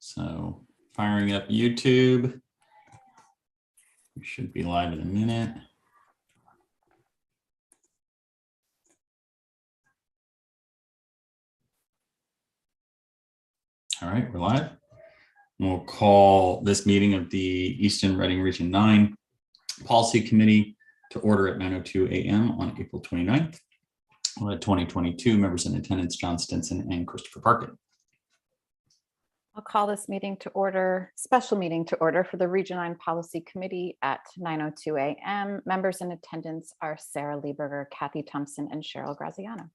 So firing up YouTube. We should be live in a minute. All right, we're live. We'll call this meeting of the Easton Reading Region 9 Policy Committee to order at 9:02 a.m. on April 29th, 2022. Members in attendance, John Stinson and Christopher Parkin. I'll call this meeting to order, special meeting to order for the Region 9 Policy Committee at 9:02 a.m. Members in attendance are Sarah Lieberger, Kathy Thompson, and Cheryl Graziano.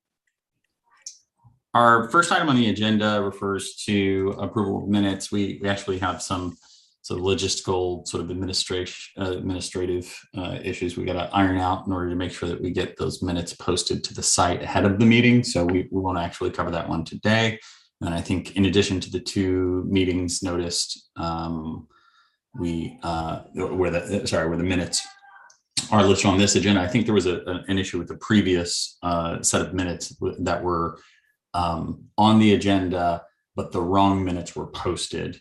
Our first item on the agenda refers to approval of minutes. We actually have some sort of logistical, sort of administrative issues we got to iron out in order to make sure that we get those minutes posted to the site ahead of the meeting. So we won't actually cover that one today. And I think in addition to the two meetings noticed, where the minutes are listed on this agenda, I think there was an issue with the previous set of minutes that were on the agenda, but the wrong minutes were posted.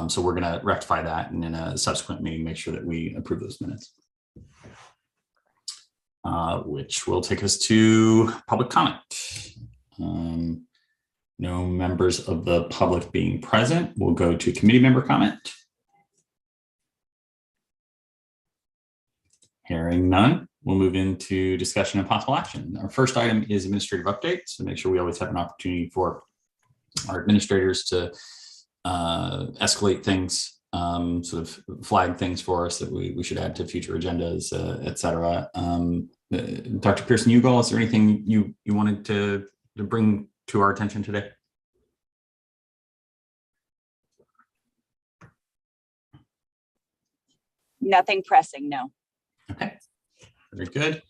So we're going to rectify that, and in a subsequent meeting, make sure that we approve those minutes. Which will take us to public comment. No members of the public being present. We'll go to committee member comment. Hearing none, we'll move into discussion and possible action. Our first item is administrative updates. So make sure we always have an opportunity for our administrators to escalate things, sort of flag things for us that we should add to future agendas, et cetera. Dr. Pearson-Ugal, is there anything you wanted to bring to our attention today? Nothing pressing, no. Okay, very good.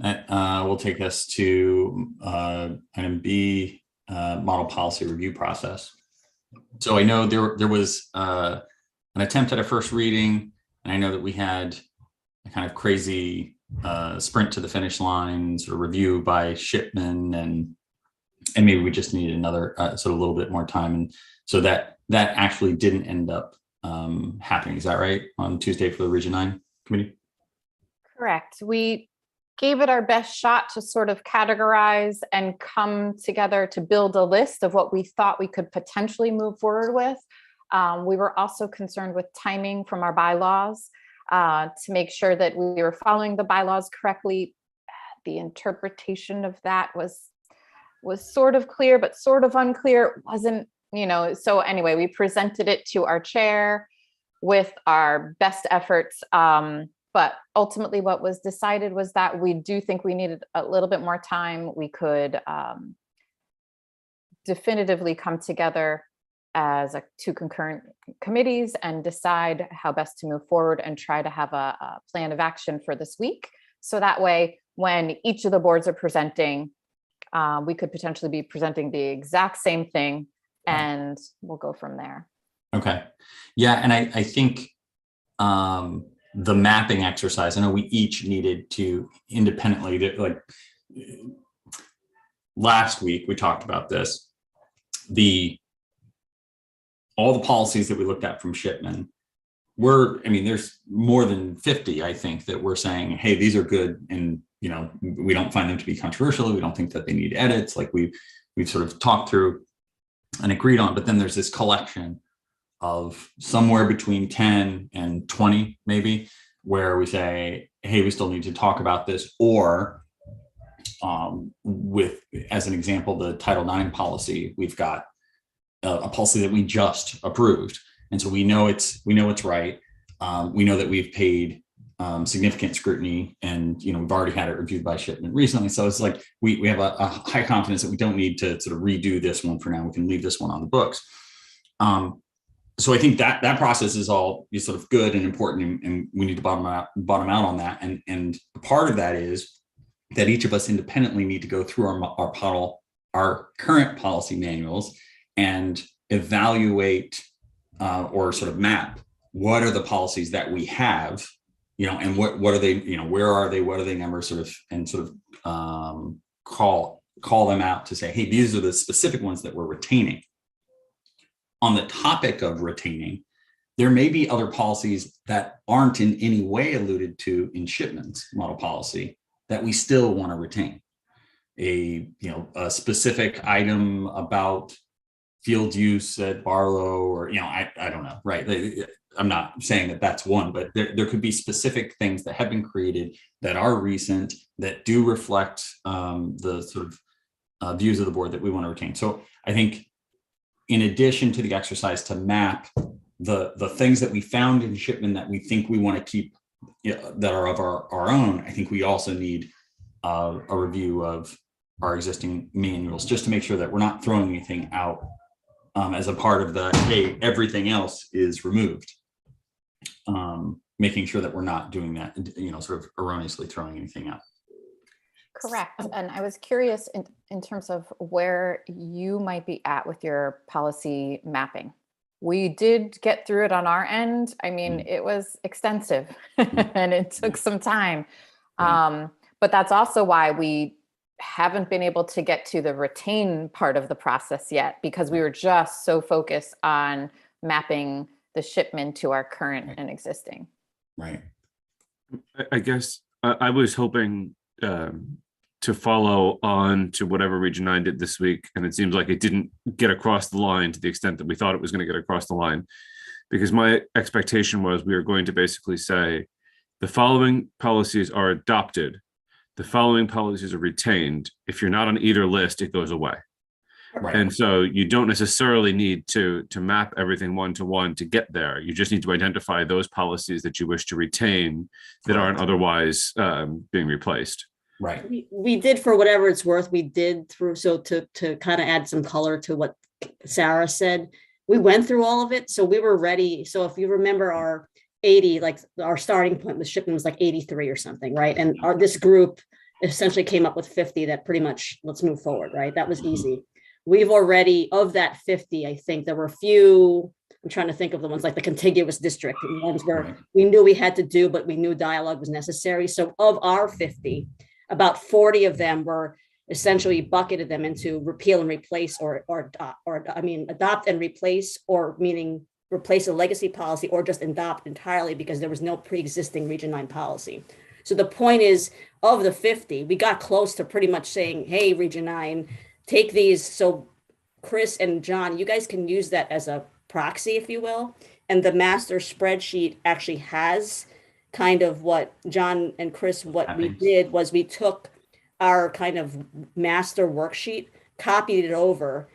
That will take us to item B, model policy review process. So I know there was an attempt at a first reading, and I know that we had a kind of crazy sprint to the finish line, sort of review by Shipman, and maybe we just needed another sort of a little bit more time, and so that actually didn't end up happening. Is that right? On Tuesday for the Region 9 committee? Correct. We gave it our best shot to sort of categorize and come together to build a list of what we thought we could potentially move forward with. We were also concerned with timing from our bylaws to make sure that we were following the bylaws correctly. The interpretation of that was sort of clear, but sort of unclear. It wasn't, so anyway, we presented it to our chair with our best efforts. But ultimately what was decided was that we do think we needed a little bit more time. We could definitively come together as two concurrent committees and decide how best to move forward and try to have a plan of action for this week. So that way, when each of the boards are presenting, we could potentially be presenting the exact same thing, and we'll go from there. Okay. Yeah, and I think the mapping exercise, I know we each needed to independently, like last week we talked about this, all the policies that we looked at from Shipman there's more than 50, I think, that we're saying, hey, these are good, and we don't find them to be controversial. We don't think that they need edits, like we've sort of talked through and agreed on. But then there's this collection of somewhere between 10 and 20, maybe, where we say, hey, we still need to talk about this, or with, as an example, the Title IX policy, we've got a policy that we just approved. And so we know it's right. We know that we've paid significant scrutiny, and we've already had it reviewed by Shipman recently. So it's like we have a high confidence that we don't need to sort of redo this one for now. We can leave this one on the books. So I think that process is all sort of good and important, and we need to bottom out on that. And part of that is that each of us independently need to go through our current policy manuals and evaluate or sort of map what are the policies that we have, and what are they, where are they, what are they numbered, sort of call them out to say, hey, these are the specific ones that we're retaining. on the topic of retaining, there may be other policies that aren't in any way alluded to in Shipman's model policy that we still want to retain. A specific item about field use at Barlow, or I don't know, right? I'm not saying that that's one, but there could be specific things that have been created that are recent that do reflect the sort of views of the board that we want to retain. So I think, in addition to the exercise to map the things that we found in Shipman that we think we want to keep, that are of our own, I think we also need a review of our existing manuals, just to make sure that we're not throwing anything out as a part of the, hey, everything else is removed. Making sure that we're not doing that, sort of erroneously throwing anything out. Correct. And I was curious in terms of where you might be at with your policy mapping. We did get through it on our end. I mean, it was extensive and it took some time. But that's also why we haven't been able to get to the retain part of the process yet, because we were just so focused on mapping the Shipman to our current and existing. Right. I guess I was hoping to follow on to whatever Region 9 did this week, and it seems like it didn't get across the line to the extent that we thought it was going to get across the line, because my expectation was we were going to basically say the following policies are adopted, the following policies are retained. If you're not on either list, it goes away. Right. And so you don't necessarily need to map everything one-to-one to get there. You just need to identify those policies that you wish to retain that aren't otherwise being replaced. Right. We did, for whatever it's worth, we did so to kind of add some color to what Sarah said, we went through all of it. So we were ready. So if you remember our 80, like our starting point with Shipman was like 83 or something, right? And this group essentially came up with 50 that pretty much, let's move forward, right? That was easy. We've already, of that 50, I think there were a few, I'm trying to think of the ones like the contiguous district, the ones where we knew we had to do, but we knew dialogue was necessary. So of our 50, about 40 of them were essentially bucketed them into repeal and replace, or adopt and replace, or meaning replace a legacy policy, or just adopt entirely because there was no pre-existing Region 9 policy. So the point is, of the 50, we got close to pretty much saying, hey, Region 9, take these. So Chris and John, you guys can use that as a proxy, if you will. And the master spreadsheet actually has kind of what John and Chris, what we did was we took our kind of master worksheet, copied it over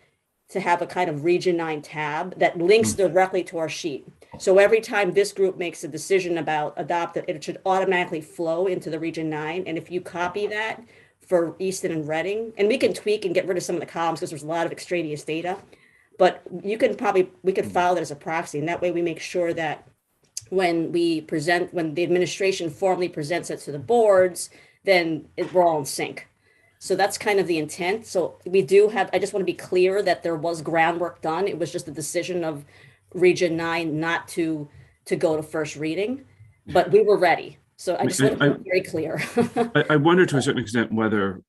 to have a kind of Region 9 tab that links directly to our sheet. So every time this group makes a decision about adopt it should automatically flow into the Region 9. And if you copy that for Easton and Reading, and we can tweak and get rid of some of the columns because there's a lot of extraneous data, but we could file that as a proxy. And that way we make sure that when the administration formally presents it to the boards, then we're all in sync. So that's kind of the intent. So we do have, I just want to be clear that there was groundwork done. It was just a decision of Region 9 not to go to first reading, but we were ready. So I just want to be very clear. I wonder to a certain extent whether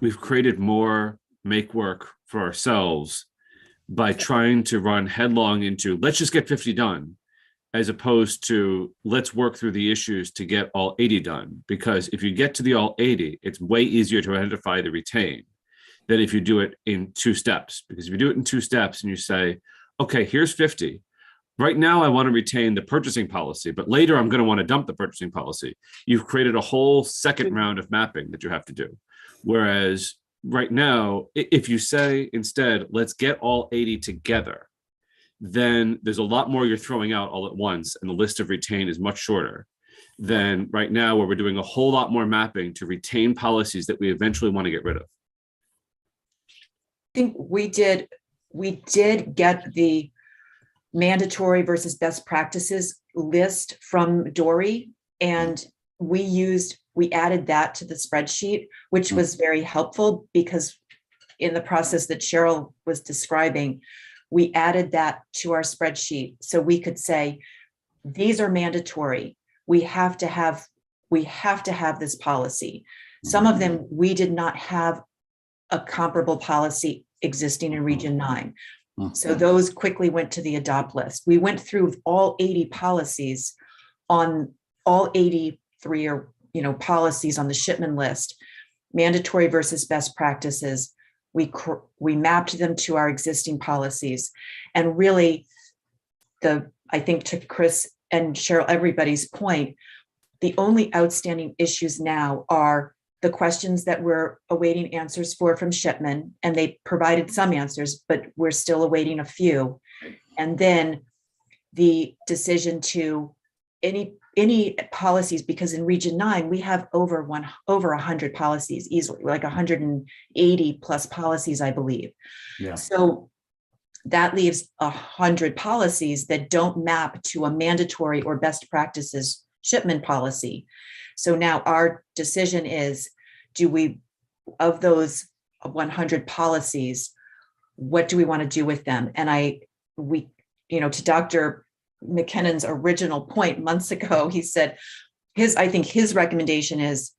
we've created more make work for ourselves by trying to run headlong into, let's just get 50 done, as opposed to let's work through the issues to get all 80 done. Because if you get to the all 80, it's way easier to identify the retain than if you do it in 2 steps. Because if you do it in 2 steps and you say, okay, here's 50. Right now, I want to retain the purchasing policy, but later I'm going to want to dump the purchasing policy. You've created a whole second round of mapping that you have to do. Whereas right now, if you say instead, let's get all 80 together, then there's a lot more you're throwing out all at once, and the list of retain is much shorter than right now, where we're doing a whole lot more mapping to retain policies that we eventually want to get rid of. I think we did get the mandatory versus best practices list from Dory, and we added that to the spreadsheet, which was very helpful, because in the process that Cheryl was describing, we added that to our spreadsheet so we could say, these are mandatory. We have to have this policy. Some of them, we did not have a comparable policy existing in Region 9. So those quickly went to the adopt list. We went through all 80 policies on all 83 or, policies on the Shipman list, mandatory versus best practices. We mapped them to our existing policies, and really I think to Chris and Cheryl, everybody's point, the only outstanding issues now are the questions that we're awaiting answers for from Shipman, and they provided some answers, but we're still awaiting a few. And then the decision to any policies, because in Region 9, we have over 100 policies easily, like 180 plus policies, I believe. Yeah. So that leaves 100 policies that don't map to a mandatory or best practices Shipman policy. So now our decision is, of those 100 policies, what do we want to do with them? And to Dr. McKinnon's original point months ago, he said I think his recommendation is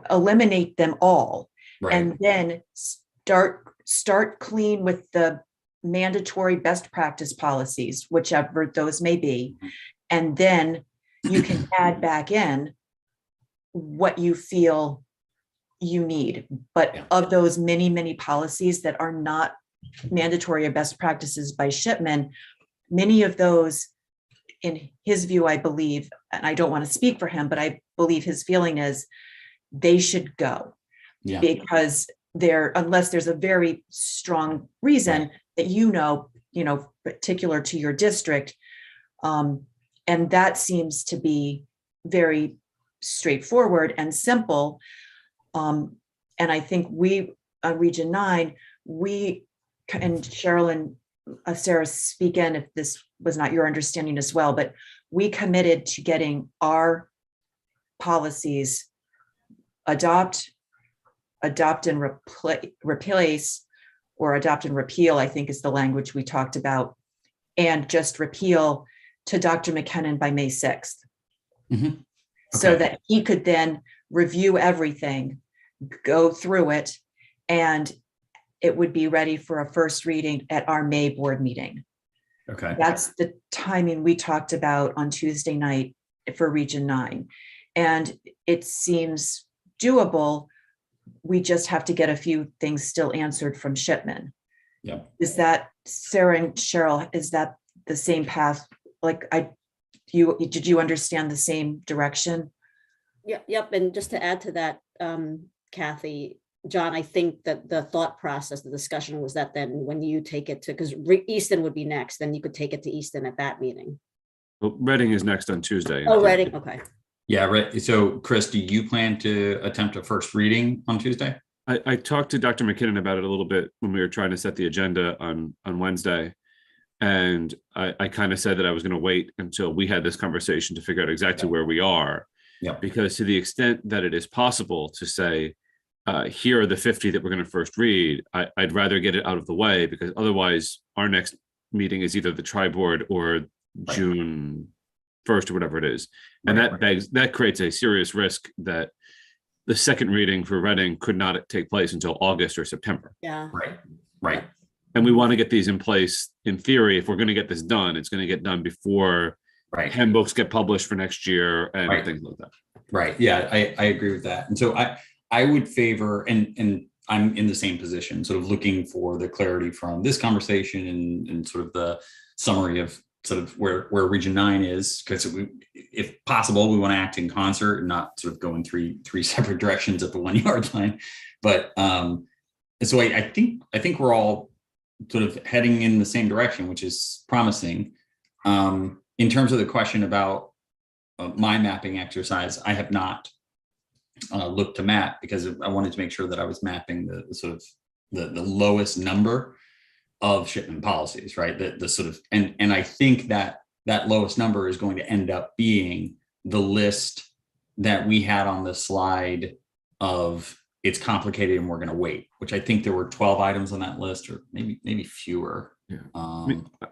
eliminate them all, Right. and then start clean with the mandatory best practice policies, whichever those may be. And then you can add back in what you feel you need. But of those many, many policies that are not mandatory or best practices by Shipman, many of those, in his view, I believe, and I don't want to speak for him, but I believe his feeling is they should go. Yeah. Because unless there's a very strong reason that particular to your district, and that seems to be very straightforward and simple. And I think we on Region 9, and Cheryl and Sarah speak in if this was not your understanding as well, but we committed to getting our policies adopt and replace, or adopt and repeal, I think is the language we talked about, and just repeal to Dr. McKinnon by May 6th. Mm-hmm. So that he could then review everything, go through it, and it would be ready for a first reading at our May board meeting. Okay. That's the timing we talked about on Tuesday night for Region 9. And it seems doable. We just have to get a few things still answered from Shipman. Yeah. Is that, Sarah and Cheryl, is that the same path? Did you understand the same direction? Yep. And just to add to that, Kathy, John, I think that the thought process, the discussion was that then when you take it to, because Easton would be next, then you could take it to Easton at that meeting. Well, Reading is next on Tuesday. Oh, Reading, okay. Yeah, right. So Chris, do you plan to attempt a first reading on Tuesday? I talked to Dr. McKinnon about it a little bit when we were trying to set the agenda on Wednesday. And I kind of said that I was going to wait until we had this conversation to figure out exactly where we are. Yeah. Because to the extent that it is possible to say, here are the 50 that we're going to first read, I'd rather get it out of the way, because otherwise our next meeting is either the tri-board or June 1st or whatever it is. And that creates a serious risk that the second reading for Reading could not take place until August or September. Yeah. Right. And we want to get these in place. In theory, if we're going to get this done, it's going to get done before handbooks get published for next year and things like that. Right. Yeah, I agree with that. And so I would favor, and I'm in the same position, sort of looking for the clarity from this conversation and sort of the summary of sort of where Region 9 is, because if possible, we want to act in concert and not sort of go in three separate directions at the 1 yard line. But so I think we're all sort of heading in the same direction, which is promising. In terms of the question about my mapping exercise, I have not looked to map, because I wanted to make sure that I was mapping the sort of the lowest number of Shipman policies, right? The sort of, and I think that lowest number is going to end up being the list that we had on the slide of it's complicated and we're going to wait, which I think there were 12 items on that list, or maybe fewer. Yeah.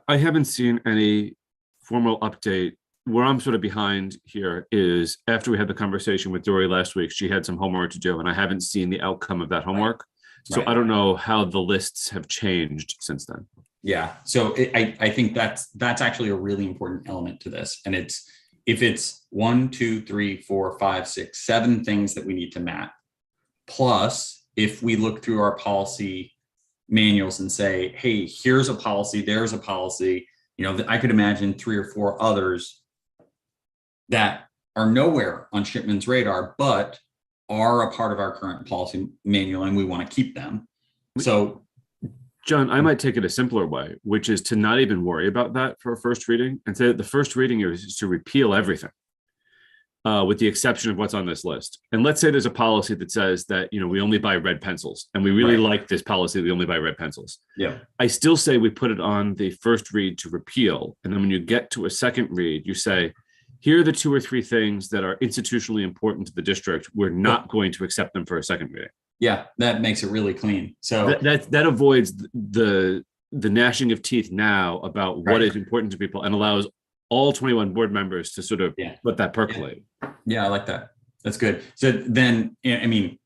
I haven't seen any formal update. Where I'm sort of behind here is after we had the conversation with Dory last week, she had some homework to do, and I haven't seen the outcome of that homework. So Right. I don't know how the lists have changed since then. Yeah. So I think that's actually a really important element to this. And if it's 1, 2, 3, 4, 5, 6, 7 things that we need to map, plus if we look through our policy manuals and say, hey, here's a policy, there's a policy, I could imagine 3 or 4 others that are nowhere on Shipman's radar, but are a part of our current policy manual and we want to keep them. So John, I might take it a simpler way, which is to not even worry about that for a first reading and say that the first reading is to repeal everything, with the exception of what's on this list. And let's say there's a policy that says that, we only buy red pencils and we really Right. like this policy. We only buy red pencils. yeah, I still say we put it on the first read to repeal. And then when you get to a second read, you say, here are the 2 or 3 things that are institutionally important to the district. We're not going to accept them for a second reading. yeah, that makes it really clean. So That avoids the gnashing of teeth now about what Right. is important to people and allows all 21 board members to sort of Yeah. let that percolate. yeah, I like that. That's good. So then, I mean,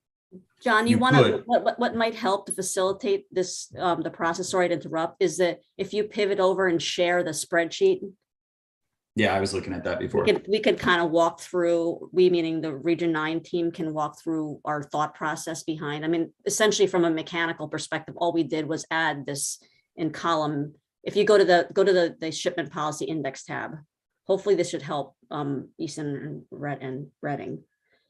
John, you You want to, could. what might help to facilitate this, the process, sorry to interrupt, is that if you pivot over and share the spreadsheet, yeah, I was looking at that before. we could kind of walk through, we meaning the Region 9 team can walk through our thought process behind. I mean, essentially from a mechanical perspective, all we did was add this in column. If you go to the shipment policy index tab, hopefully this should help Easton and Reading.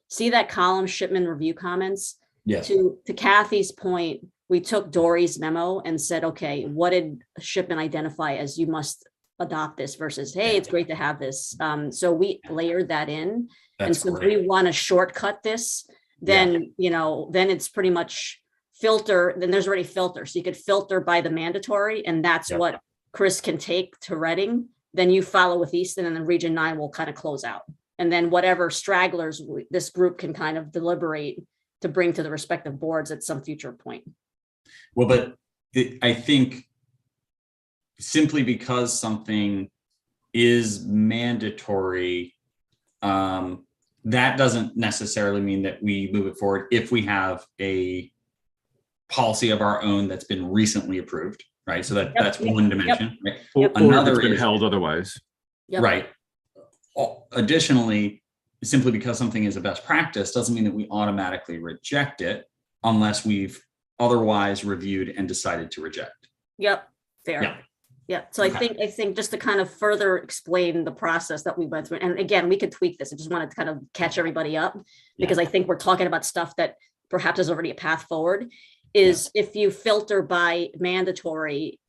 See that column shipment review comments? Yes. To Kathy's point, we took Dory's memo and said, okay, what did shipment identify as you must adopt this versus, hey, it's great to have this. So we layered that in. And That's so if great. we want to shortcut this, then, then it's pretty much filter, then there's already filter. So you could filter by the mandatory, and that's Yep. what Chris can take to Reading. Then you follow with Easton, and then Region 9 will kind of close out. And then whatever stragglers this group can kind of deliberate to bring to the respective boards at some future point. Well, but I think simply because something is mandatory, that doesn't necessarily mean that we move it forward if we have a policy of our own that's been recently approved, right? So that's one dimension. Right? Or Another it's been is- held otherwise. Yep. Right. Additionally, simply because something is a best practice doesn't mean that we automatically reject it unless we've otherwise reviewed and decided to reject. Yep, fair. Yeah. Yeah, so Okay. I think just to kind of further explain the process that we went through, and again, we could tweak this. I just wanted to kind of catch everybody up because I think we're talking about stuff that perhaps is already a path forward. Is if you filter by mandatory,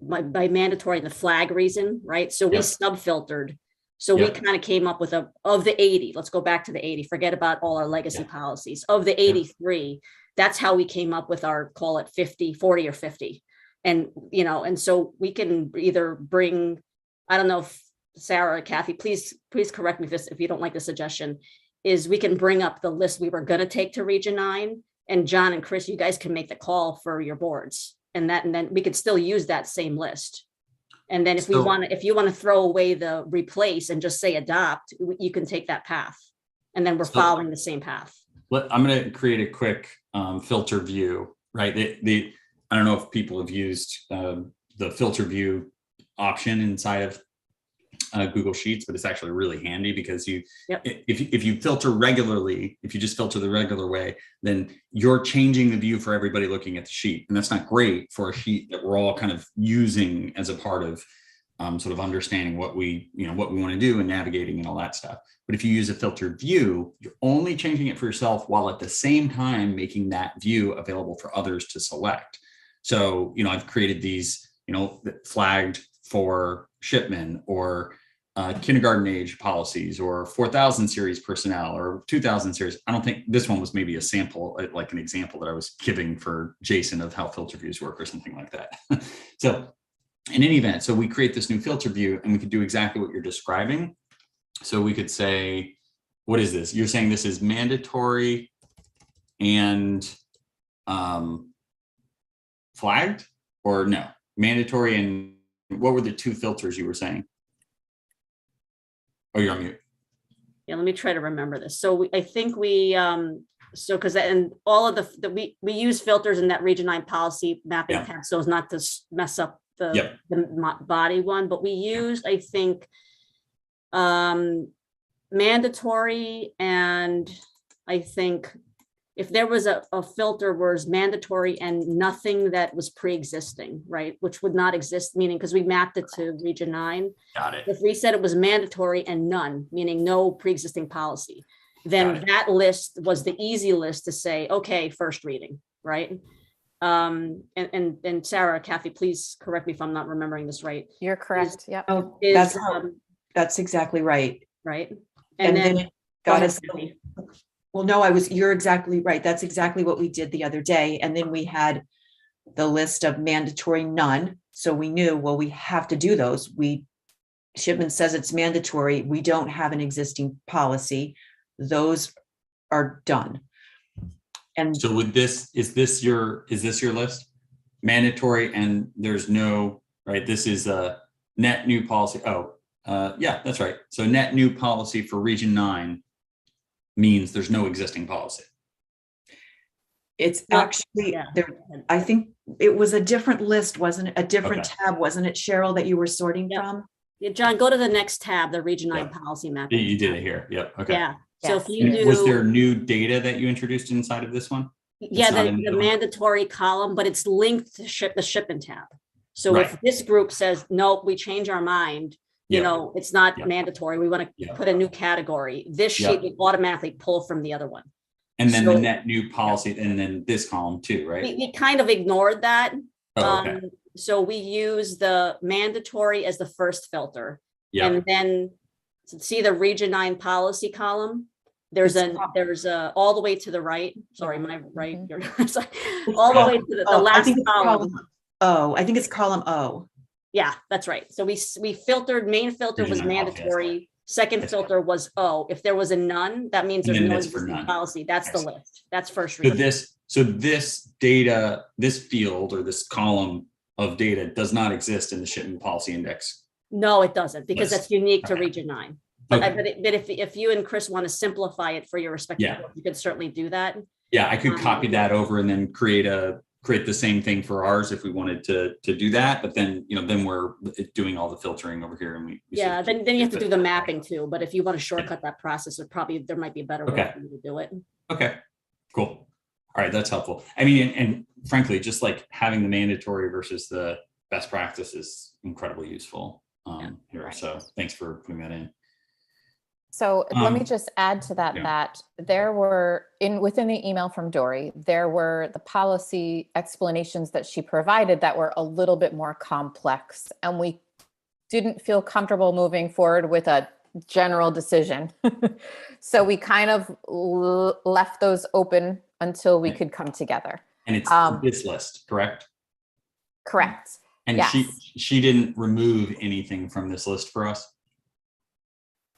by mandatory the flag reason, right? So we Yep. sub-filtered. So we Yep. kind of came up with of the 80, let's go back to the 80, forget about all our legacy Yeah. policies. Of the 83, that's how we came up with our, call it 50, 40 or 50. And, and so we can either bring, I don't know if Sarah or Kathy, please correct me if you don't like the suggestion, is we can bring up the list we were going to take to Region 9, and John and Chris, you guys can make the call for your boards, and then we could still use that same list. And then if you want to throw away the replace and just say adopt, you can take that path. And then we're following the same path. I'm going to create a quick filter view, right? I don't know if people have used the filter view option inside of Google Sheets, but it's actually really handy because if you filter regularly, if you just filter the regular way, then you're changing the view for everybody looking at the sheet. And that's not great for a sheet that we're all kind of using as a part of sort of understanding what we want to do and navigating and all that stuff. But if you use a filtered view, you're only changing it for yourself while at the same time making that view available for others to select. So, I've created these, flagged for shipment or kindergarten age policies or 4000 series personnel or 2000 series. I don't think this one was maybe a sample, like an example that I was giving for Jason of how filter views work or something like that. So in any event, so we create this new filter view and we could do exactly what you're describing. So we could say, what is this? You're saying this is mandatory and flagged, or no? Mandatory and what were the two filters you were saying? Oh, you're on mute. Yeah, let me try to remember this. So I think we So, because and all of we use filters in that Region 9 policy mapping Yeah. tab, so as not to mess up Yep. the body one, but we used, I think, mandatory, and I think if there was a filter was mandatory and nothing that was pre-existing, right, which would not exist, meaning because we mapped it to Region 9. Got it. If we said it was mandatory and none, meaning no pre-existing policy, then Got it. that list was the easy list to say, okay, first reading, right? And Sarah, Kathy, please correct me if I'm not remembering this right. You're correct. Yep. Oh, Is, that's exactly right. right? And then go it got ahead, us. Kathy. Well, no, you're exactly right. That's exactly what we did the other day. And then we had the list of mandatory none. So we knew, well, we have to do those. Shipman says it's mandatory. We don't have an existing policy. Those are done. And So is this your list? Mandatory and there's no, right? This is a net new policy. Oh, yeah, that's right. So net new policy for Region 9 means there's no existing policy. it's Well, actually yeah. there. I think it was a different list, wasn't it? A different Okay. tab, wasn't it, Cheryl, that you were sorting Yep. from? Yeah, John, go to the next tab, the Region 9 Yeah. policy mapping. You did it here. Yep. Okay. Yeah, so if Yes. you And was there do, new data that you introduced inside of this one? yeah, not in the the one? mandatory column, but it's linked to the shipping tab. So if Right. this group says, nope, we change our mind, you Yeah. know, it's not Yeah. mandatory, we want to Yeah. put a new category, this Yeah. sheet will automatically pull from the other one. And then the So- net new policy, and then this column too, right? We kind of ignored that. Oh, okay. So we use the mandatory as the first filter. Yeah. And then see the Region 9 policy column? There's a all the way to the right. Sorry, my right. Mhm. All the way to the I last think it's column. I think it's column O. Yeah, that's right. So we filtered, main filter was Region 9 policy, that's mandatory. Second filter was O. If there was a none, that means And there's then no this for existing none. policy. That's the Excellent. list. That's first So reading. this data, this field or this column of data does not exist in the shipment policy index. No, it doesn't, because List. that's unique to Okay. Region 9. But Okay. but if you and Chris want to simplify it for your respective, Yeah. boards, you could certainly do that. Yeah, I could copy that over and then create the same thing for ours if we wanted to do that. But then, then we're doing all the filtering over here and we Yeah, sort of then you have to keep do it. the mapping too, but if you want to shortcut that process, there might be a better way Okay. for you to do it. Okay, cool. All right, that's helpful. I mean, and frankly, just like having the mandatory versus the best practice is incredibly useful here. right. So thanks for putting that in. So let me Um, just add to that, yeah. that there were within the email from Dory, there were the policy explanations that she provided that were a little bit more complex, and we didn't feel comfortable moving forward with a general decision. So we kind of left those open until we Yeah. could come together. And it's this list, correct? Correct. And Yes. she didn't remove anything from this list for us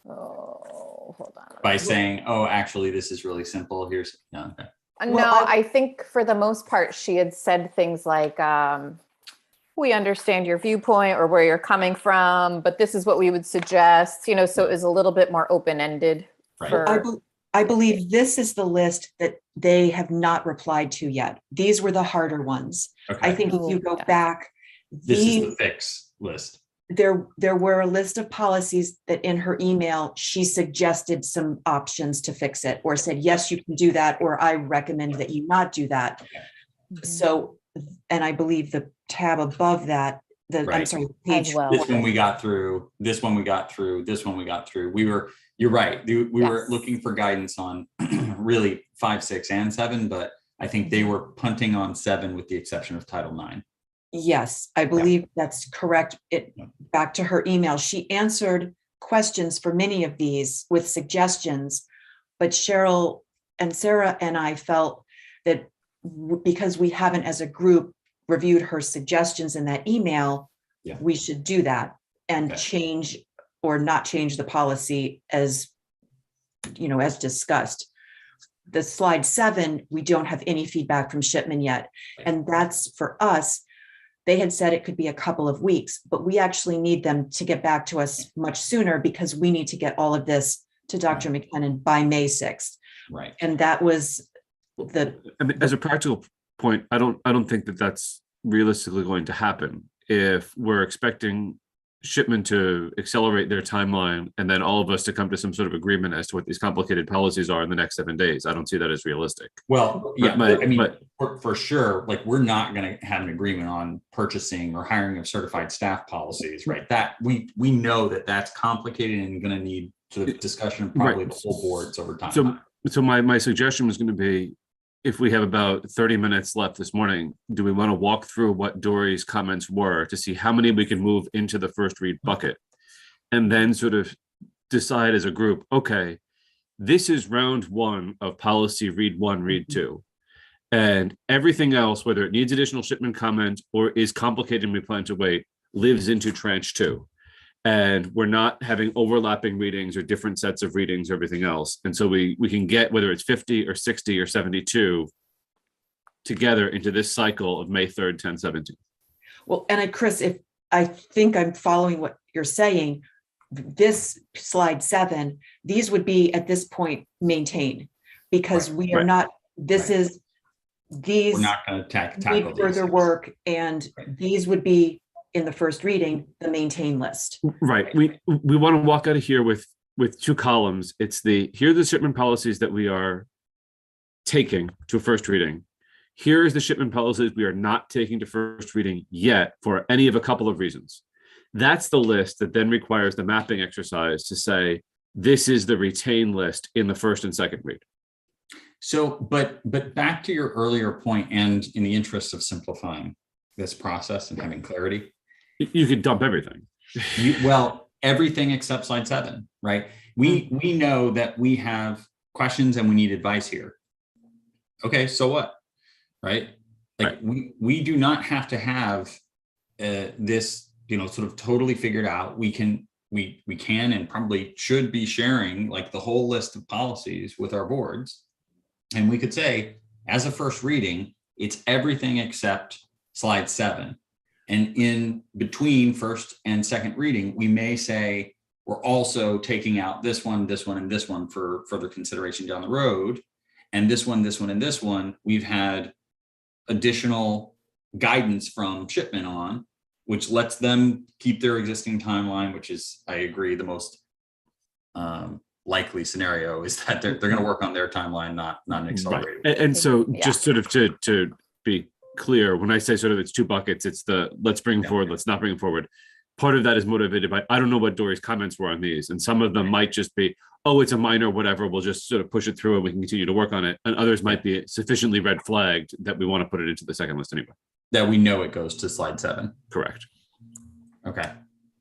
Oh, hold on. by saying, oh, actually, this is really simple. Here's, no, okay. No, Well, I think for the most part, she had said things like, we understand your viewpoint or where you're coming from, but this is what we would suggest, so it was a little bit more open-ended. Right. For, I believe this is the list that they have not replied to yet. These were the harder ones. Okay. I think if you Oh, go yes. back, This is the fix list. there were a list of policies that in her email, she suggested some options to fix it, or said, yes, you can do that, or I recommend that you not do that. Mhm. So, and I believe the tab above that, I'm Right. sorry, As page. well. This one we got through, this one we got through, this one we got through. You're right. We were Yes. looking for guidance on really 5, 6, and 7, but I think they were punting on 7 with the exception of Title 9. Yes, I believe that's correct. Yeah. Back to her email, she answered questions for many of these with suggestions, but Cheryl and Sarah and I felt that because we haven't as a group reviewed her suggestions in that email, Yeah. we should do that and Okay. change or not change the policy as discussed. The slide 7, we don't have any feedback from Shipman yet. And that's for us. They had said it could be a couple of weeks, but we actually need them to get back to us much sooner because we need to get all of this to Dr. McKinnon by May 6th. Right. And that was the, I mean, as a practical point, I don't think that that's realistically going to happen. If we're expecting Shipman to accelerate their timeline and then all of us to come to some sort of agreement as to what these complicated policies are in the next 7 days, I don't see that as realistic. Well, yeah, But- I mean, but- for sure, like, we're not going to have an agreement on purchasing or hiring of certified staff policies, right? That we know that that's complicated and going to need sort of discussion of probably Right. the whole boards over time. So my suggestion was going to be, if we have about 30 minutes left this morning, do we want to walk through what Dory's comments were to see how many we can move into the first read bucket? And then sort of decide as a group, okay, this is round one of policy read one, read two. And everything else, whether it needs additional Shipman comment or is complicated and we plan to wait, lives into tranche two. And we're not having overlapping readings or different sets of readings or everything else. And so we can get, whether it's 50 or 60 or 72 together into this cycle of May 3rd, 10, 17. well, and Chris, if I think I'm following what you're saying, this slide 7, these would be at this point maintained, because we are right. not, this Right. is, these We're not going to tackle need these. further work, and these would be in the first reading, the maintain list. Right. We want to walk out of here with 2 columns. It's here are the shipment policies that we are taking to first reading. Here is the shipment policies we are not taking to first reading yet for any of a couple of reasons. That's the list that then requires the mapping exercise to say, this is the retain list in the first and second read. So, but back to your earlier point, and in the interest of simplifying this process and having clarity, You could dump everything. well, everything except slide 7, right? We know that we have questions and we need advice here. Okay, so what, right? Like, we do not have to have this, sort of totally figured out. We can and probably should be sharing like the whole list of policies with our boards, and we could say, as a first reading, it's everything except slide 7. And in between first and second reading, we may say, we're also taking out this one, and this one for further consideration down the road. And this one, and this one, we've had additional guidance from Shipman on, which lets them keep their existing timeline, which is, I agree, the most likely scenario is that they're going to work on their timeline, not an accelerated. Right. And so Yeah. just sort of to be clear, when I say sort of it's 2 buckets, it's the let's bring forward, let's not bring forward. Part of that is motivated by, I don't know what Dory's comments were on these. And some of them might just be, oh, it's a minor, whatever, we'll just sort of push it through and we can continue to work on it. And others might be sufficiently red flagged that we want to put it into the second list anyway. That we know it goes to slide 7. Correct. Okay.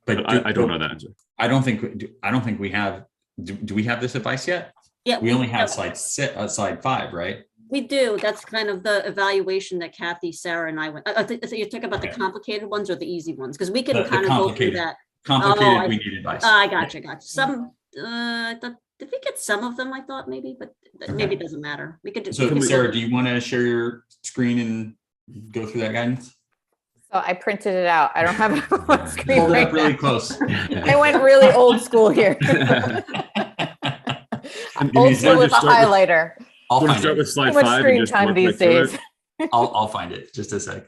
But I don't know that answer. I don't think we have, do we have this advice yet? Yeah. We only have slide 5, right? We do. That's kind of the evaluation that Kathy, Sarah, and I went. I think you're talking about the Okay. complicated ones or the easy ones, because we can The kind of go through complicated. that. Complicated, we need advice. I gotcha. Some, did we get some of them? I thought maybe, but maybe it doesn't matter. We could just. So Sarah, do you want to share your screen and go through that guidance? So I printed it out. I don't have it on screen Hold it right up really now. close. I went really old school here. Old school with a highlighter. I'll Want to find start it. with slide Too much 5 and screen just time work these right through days. it? I'll find it. Just a sec.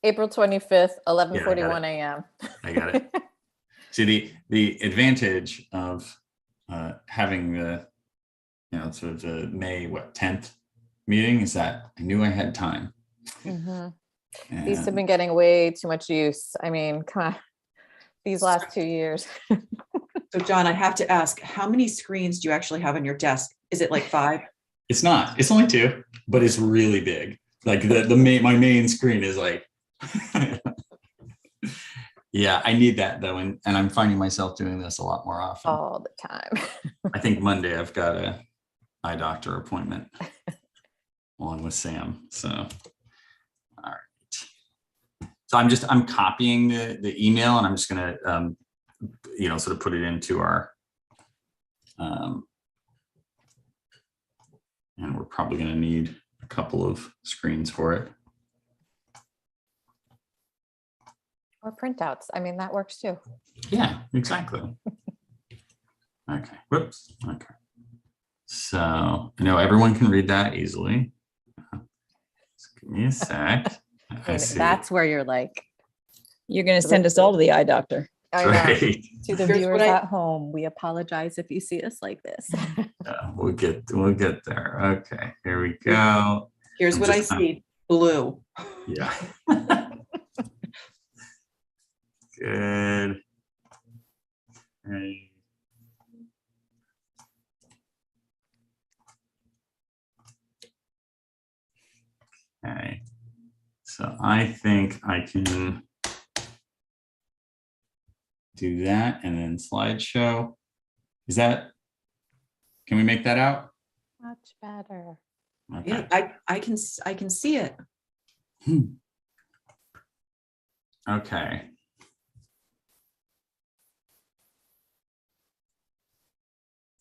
April 25th, 11:41 a.m. I got it. See, the advantage of having the, sort of the May 10th meeting is that I knew I had time. Mhm. And These have been getting way too much use. I mean, come on, these last 2 years. So John, I have to ask, how many screens do you actually have on your desk? Is it like 5? It's not. It's only 2, but it's really big. Like my main screen is like. Yeah, I need that though, and I'm finding myself doing this a lot more often. All the time. I think Monday I've got a eye doctor appointment along with Sam. So, all right. So I'm copying the email, and I'm just gonna sort of put it into our and we're probably gonna need a couple of screens for it. Or printouts. I mean, that works too. Yeah, exactly. Okay. Whoops. Okay. So I know everyone can read that easily. Just give me a sec. I see. That's where you're like, You're going to send us all to the eye doctor. I know. Right. To the Here's viewers what I- at home, we apologize if you see us like this. Yeah, we'll get there. Okay, here we go. Here's I'm what I just- see, blue. Yeah. Good. Okay. Okay. So I think I can do that and then slideshow. Is that, can we make that out? Much better. Yeah, Okay. I can see it. Okay.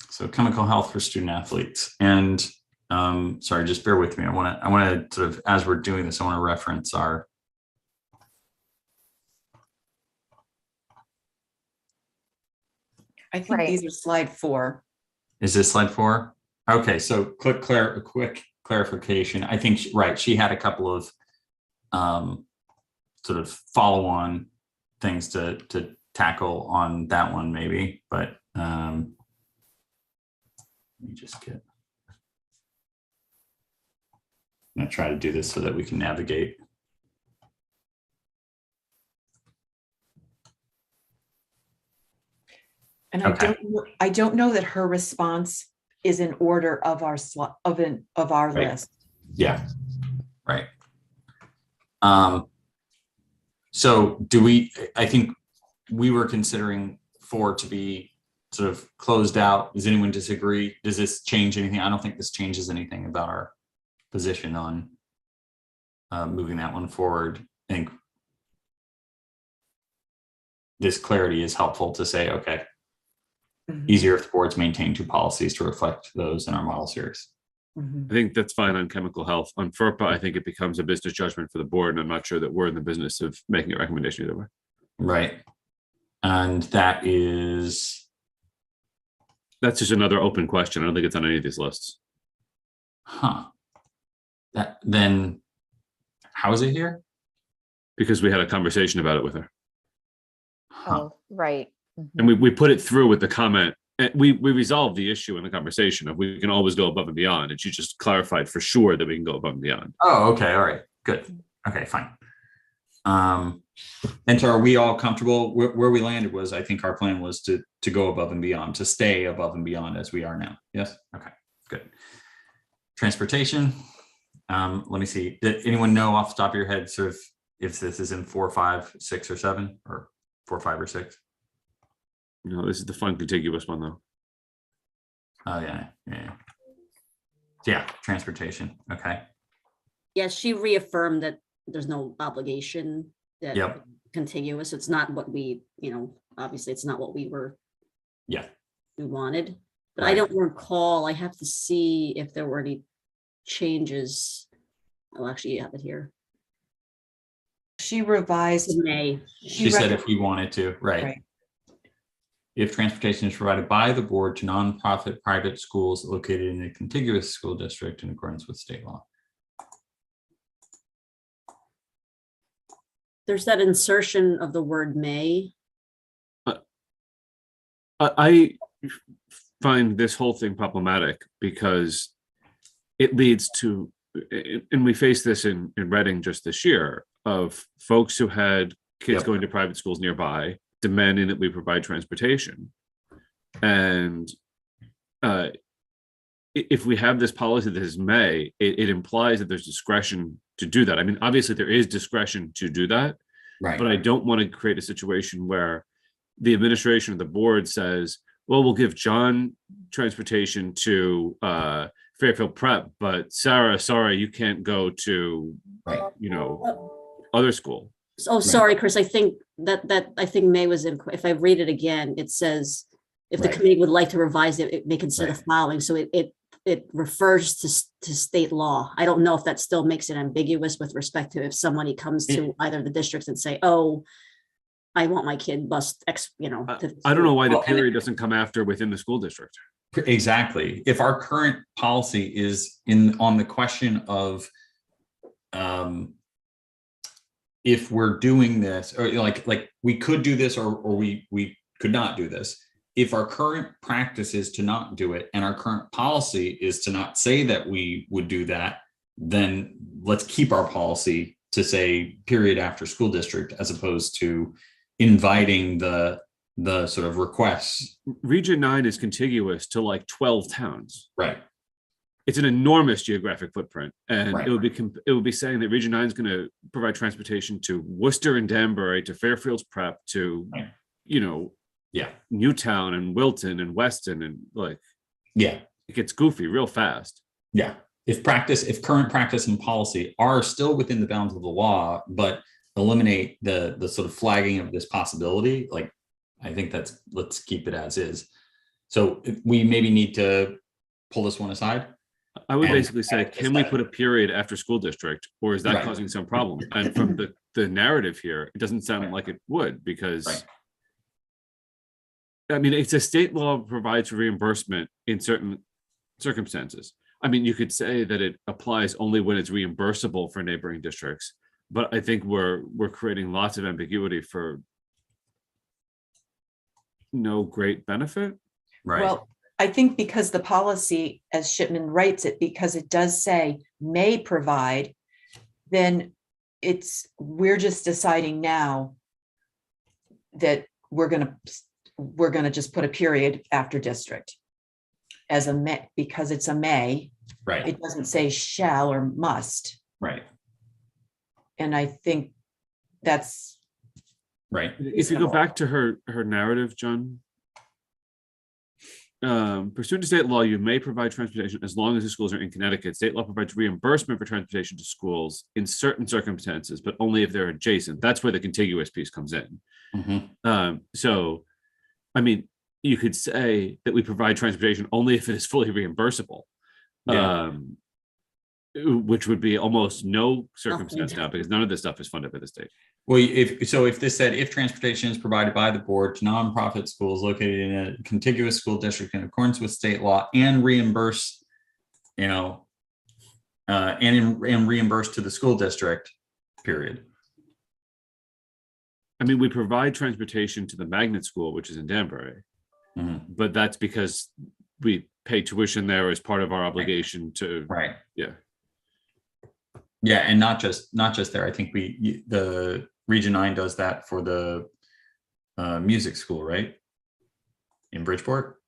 So chemical health for student athletes. And sorry, just bear with me. I want to sort of, as we're doing this, I want to reference our, I think Right. these are slide 4. is this slide 4? Okay, so quick clarification. I think, right, she had a couple of sort of follow-on things to tackle on that one maybe, but let me just get, I'm gonna try to do this so that we can navigate. And Okay. I don't know that her response is in order of our Right. list. Yeah, right. So do we, I think we were considering 4 to be sort of closed out. Does anyone disagree? Does this change anything? I don't think this changes anything about our position on moving that one forward. I think this clarity is helpful to say, okay, Mhm, easier if the boards maintain 2 policies to reflect those in our model series. mhm. I think that's fine on chemical health. On FERPA, I think it becomes a business judgment for the board, and I'm not sure that we're in the business of making a recommendation either way. Right. And that is, That's just another open question. I don't think it's on any of these lists. that then, how is it here? Because we had a conversation about it with her. Oh, right. And we put it through with the comment, and we resolved the issue in the conversation of we can always go above and beyond. And she just clarified for sure that we can go above and beyond. Oh, okay, all right, good. Okay, fine. And so are we all comfortable? Where we landed was, I think our plan was to go above and beyond, to stay above and beyond as we are now. Yes, okay, good. Transportation. Let me see. Did anyone know off the top of your head sort of if this is in 4, 5, 6, or 7, or 4, 5, or 6? No, this is the fun contiguous one though. Oh yeah, transportation. Okay. Yes, she reaffirmed that there's no obligation that Yep. contiguous. It's not what we, obviously it's not what we Yeah. wanted. But I Right. don't recall, I have to see if there were any changes. Oh, actually, you have it here. She revised. In May. She said if we wanted to, right. Right. If transportation is provided by the board to nonprofit private schools located in a contiguous school district in accordance with state law. There's that insertion of the word may. I find this whole thing problematic because it leads to, and we faced this in Reading just this year, of folks who had kids Yep. going to private schools nearby demanding that we provide transportation. And if we have this policy that is may, it implies that there's discretion to do that. I mean, obviously there is discretion to do that, Right. but I don't want to create a situation where the administration of the board says, well, we'll give John transportation to Fairfield Prep, but Sarah, sorry, you can't go to, Right. other school. Oh, sorry, Chris, I think I think May was in, if I read it again, it says, if the Right. committee would like to revise it, it may consider Right. following, so it refers to state law. I don't know if that still makes it ambiguous with respect to if somebody comes to either of the districts and say, oh, I want my kid bus X, I don't know why the Well, and period doesn't come after within the school district. Exactly. If our current policy is on the question of if we're doing this, or like we could do this, or we could not do this. If our current practice is to not do it, and our current policy is to not say that we would do that, then let's keep our policy to say period after school district, as opposed to inviting the sort of requests. Region 9 is contiguous to like 12 towns. Right. It's an enormous geographic footprint, and Right. it would be saying that Region 9 is going to provide transportation to Worcester and Danbury, to Fairfields Prep, to Right. Yeah. Newtown and Wilton and Weston, and like Yeah. it gets goofy real fast. Yeah. If current practice and policy are still within the bounds of the law, but eliminate the sort of flagging of this possibility, like I think let's keep it as is. So we maybe need to pull this one aside. I would And- basically say, and can we it's put a period after school district, or is that Right. causing some problem? And from the narrative here, it doesn't sound Right. like it would, because Right. I mean, it's a state law provides reimbursement in certain circumstances. I mean, you could say that it applies only when it's reimbursable for neighboring districts, but I think we're creating lots of ambiguity for no great benefit. Right. Well, I think because the policy, as Shipman writes it, because it does say may provide, then we're just deciding now that we're gonna just put a period after district as a may, because it's a may. Right. It doesn't say shall or must. Right. And I think that's, Right. If you go back to her narrative, John, pursuant to state law, you may provide transportation as long as the schools are in Connecticut. State law provides reimbursement for transportation to schools in certain circumstances, but only if they're adjacent. That's where the contiguous piece comes in. Mhm. So, I mean, you could say that we provide transportation only if it is fully reimbursable, Yeah. which would be almost no circumstance now, because none of this stuff is funded by the state. Well, if this said, if transportation is provided by the board to nonprofit schools located in a contiguous school district in accordance with state law and reimburse, and reimburse to the school district, period. I mean, we provide transportation to the magnet school, which is in Danbury, Mhm. but that's because we pay tuition there as part of our obligation to, Right. yeah. Yeah, and not just there. I think the Region 9 does that for the music school, right? In Bridgeport.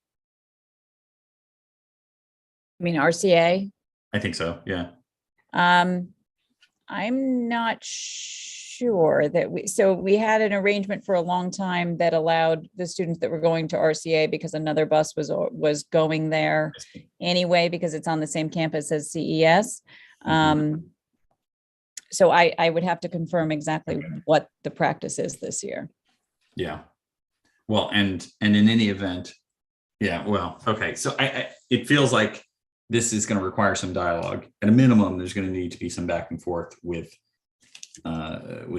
I mean, RCA. I think so. Yeah. I'm not sure that we had an arrangement for a long time that allowed the students that were going to RCA, because another bus was going there anyway, because it's on the same campus as CES. So I would have to confirm exactly what the practice is this year. Yeah. Well, and in any event, yeah. Well, okay. So it feels like this is going to require some dialogue. At a minimum, there's going to need to be some back and forth with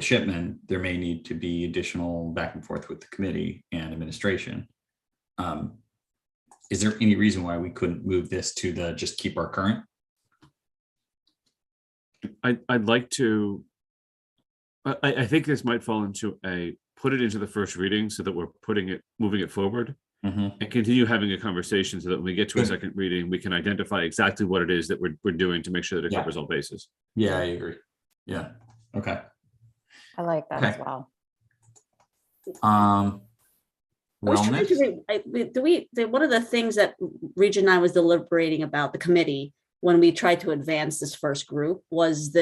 Shipman. There may need to be additional back and forth with the committee and administration. Is there any reason why we couldn't move this to just keep our current? I'd like to, I think this might fall into put it into the first reading so that we're moving it forward, and continue having a conversation so that when we get to a second reading, we can identify exactly what it is that we're doing to make sure that it covers all bases. Yeah, I agree. Yeah. Okay. I like that as well. I was trying Wellness. to one of the things that Region 9 was deliberating about, the committee, when we tried to advance this first group, was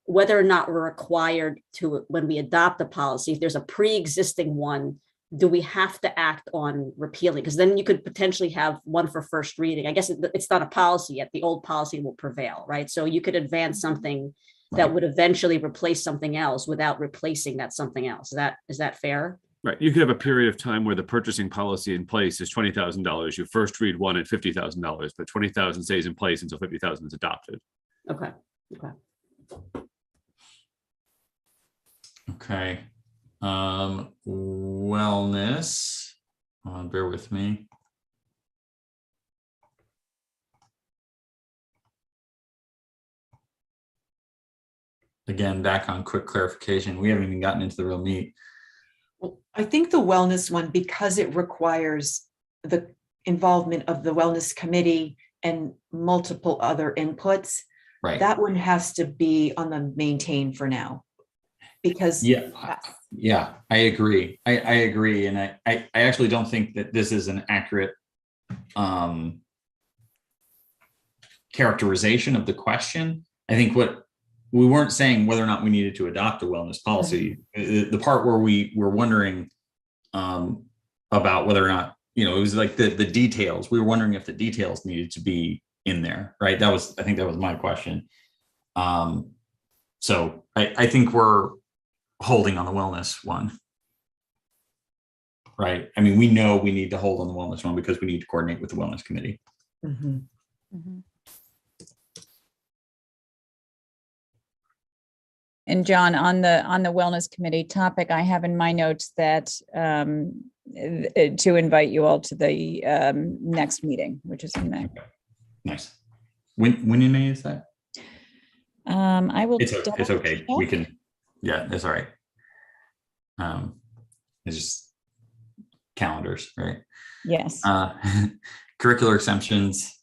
whether or not we're required to, when we adopt a policy, if there's a pre-existing one, do we have to act on repealing? Because then you could potentially have one for first reading. I guess it's not a policy yet. The old policy will prevail, right? So you could advance something that would eventually replace something else without replacing that something else. Is that fair? Right. You could have a period of time where the purchasing policy in place is $20,000. You first read one at $50,000, but 20,000 stays in place until 50,000 is adopted. Okay. Okay. Wellness, bear with me. Again, back on quick clarification, we haven't even gotten into the real meat. Well, I think the wellness one, because it requires the involvement of the wellness committee and multiple other inputs, Right. that one has to be on the maintain for now. Because Yeah, Yes. yeah, I agree. I agree. And I actually don't think that this is an accurate characterization of the question. I think what we weren't saying whether or not we needed to adopt a wellness policy. The part where we were wondering about whether or not, it was like the details. We were wondering if the details needed to be in there, right? I think that was my question. So I think we're holding on the wellness one, right? I mean, we know we need to hold on the wellness one because we need to coordinate with the wellness committee. Mhm. Mhm. And John, on the wellness committee topic, I have in my notes that to invite you all to the next meeting, which is in May. Nice. When in May is that? I will. It's double okay. We check. can, yeah, it's all right. It's just calendars, right? Yes. Curricular exemptions.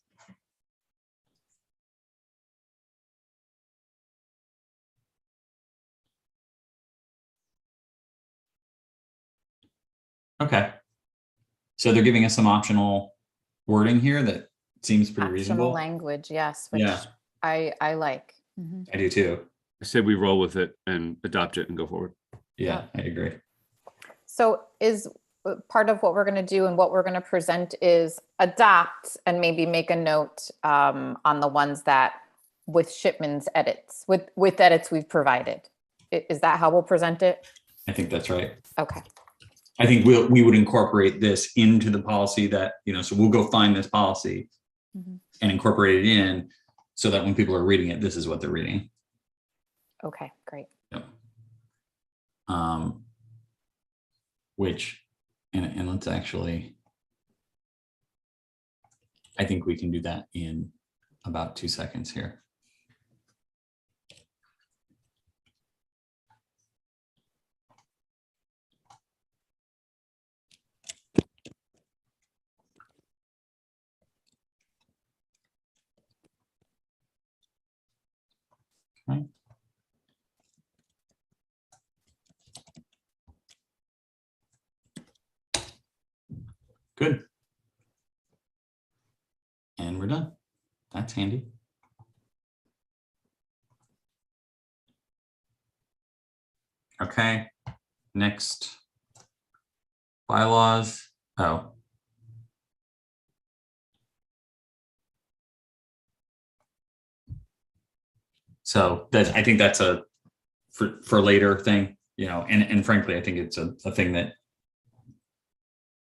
Okay. So they're giving us some optional wording here that seems pretty Optional reasonable. language, yes, which Yeah. I like. Mhm. I do too. I said we roll with it and adopt it and go forward. Yeah, I agree. So is part of what we're going to do and what we're going to present is adopt and maybe make a note on the ones that with Shipman's edits, with edits we've provided. Is that how we'll present it? I think that's right. Okay. I think we would incorporate this into the policy that, so we'll go find this policy Mhm. and incorporate it in so that when people are reading it, this is what they're reading. Okay, great. Yep. Which, and let's actually, I think we can do that in about 2 seconds here. Okay. Good. And we're done. That's handy. Okay, next. Bylaws. Oh. So I think that's a for later thing, and frankly, I think it's a thing that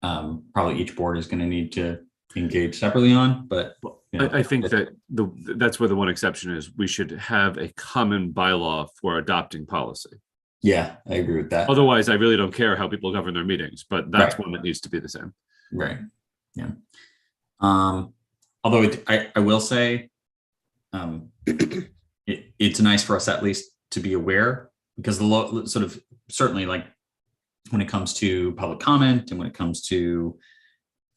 probably each board is going to need to engage separately on, but I think that that's where the one exception is. We should have a common bylaw for adopting policy. yeah, I agree with that. Otherwise, I really don't care how people govern their meetings, but that's Right. one that needs to be the same. Right. Yeah. Although I will say, it's nice for us at least to be aware, because the sort of certainly like when it comes to public comment and when it comes to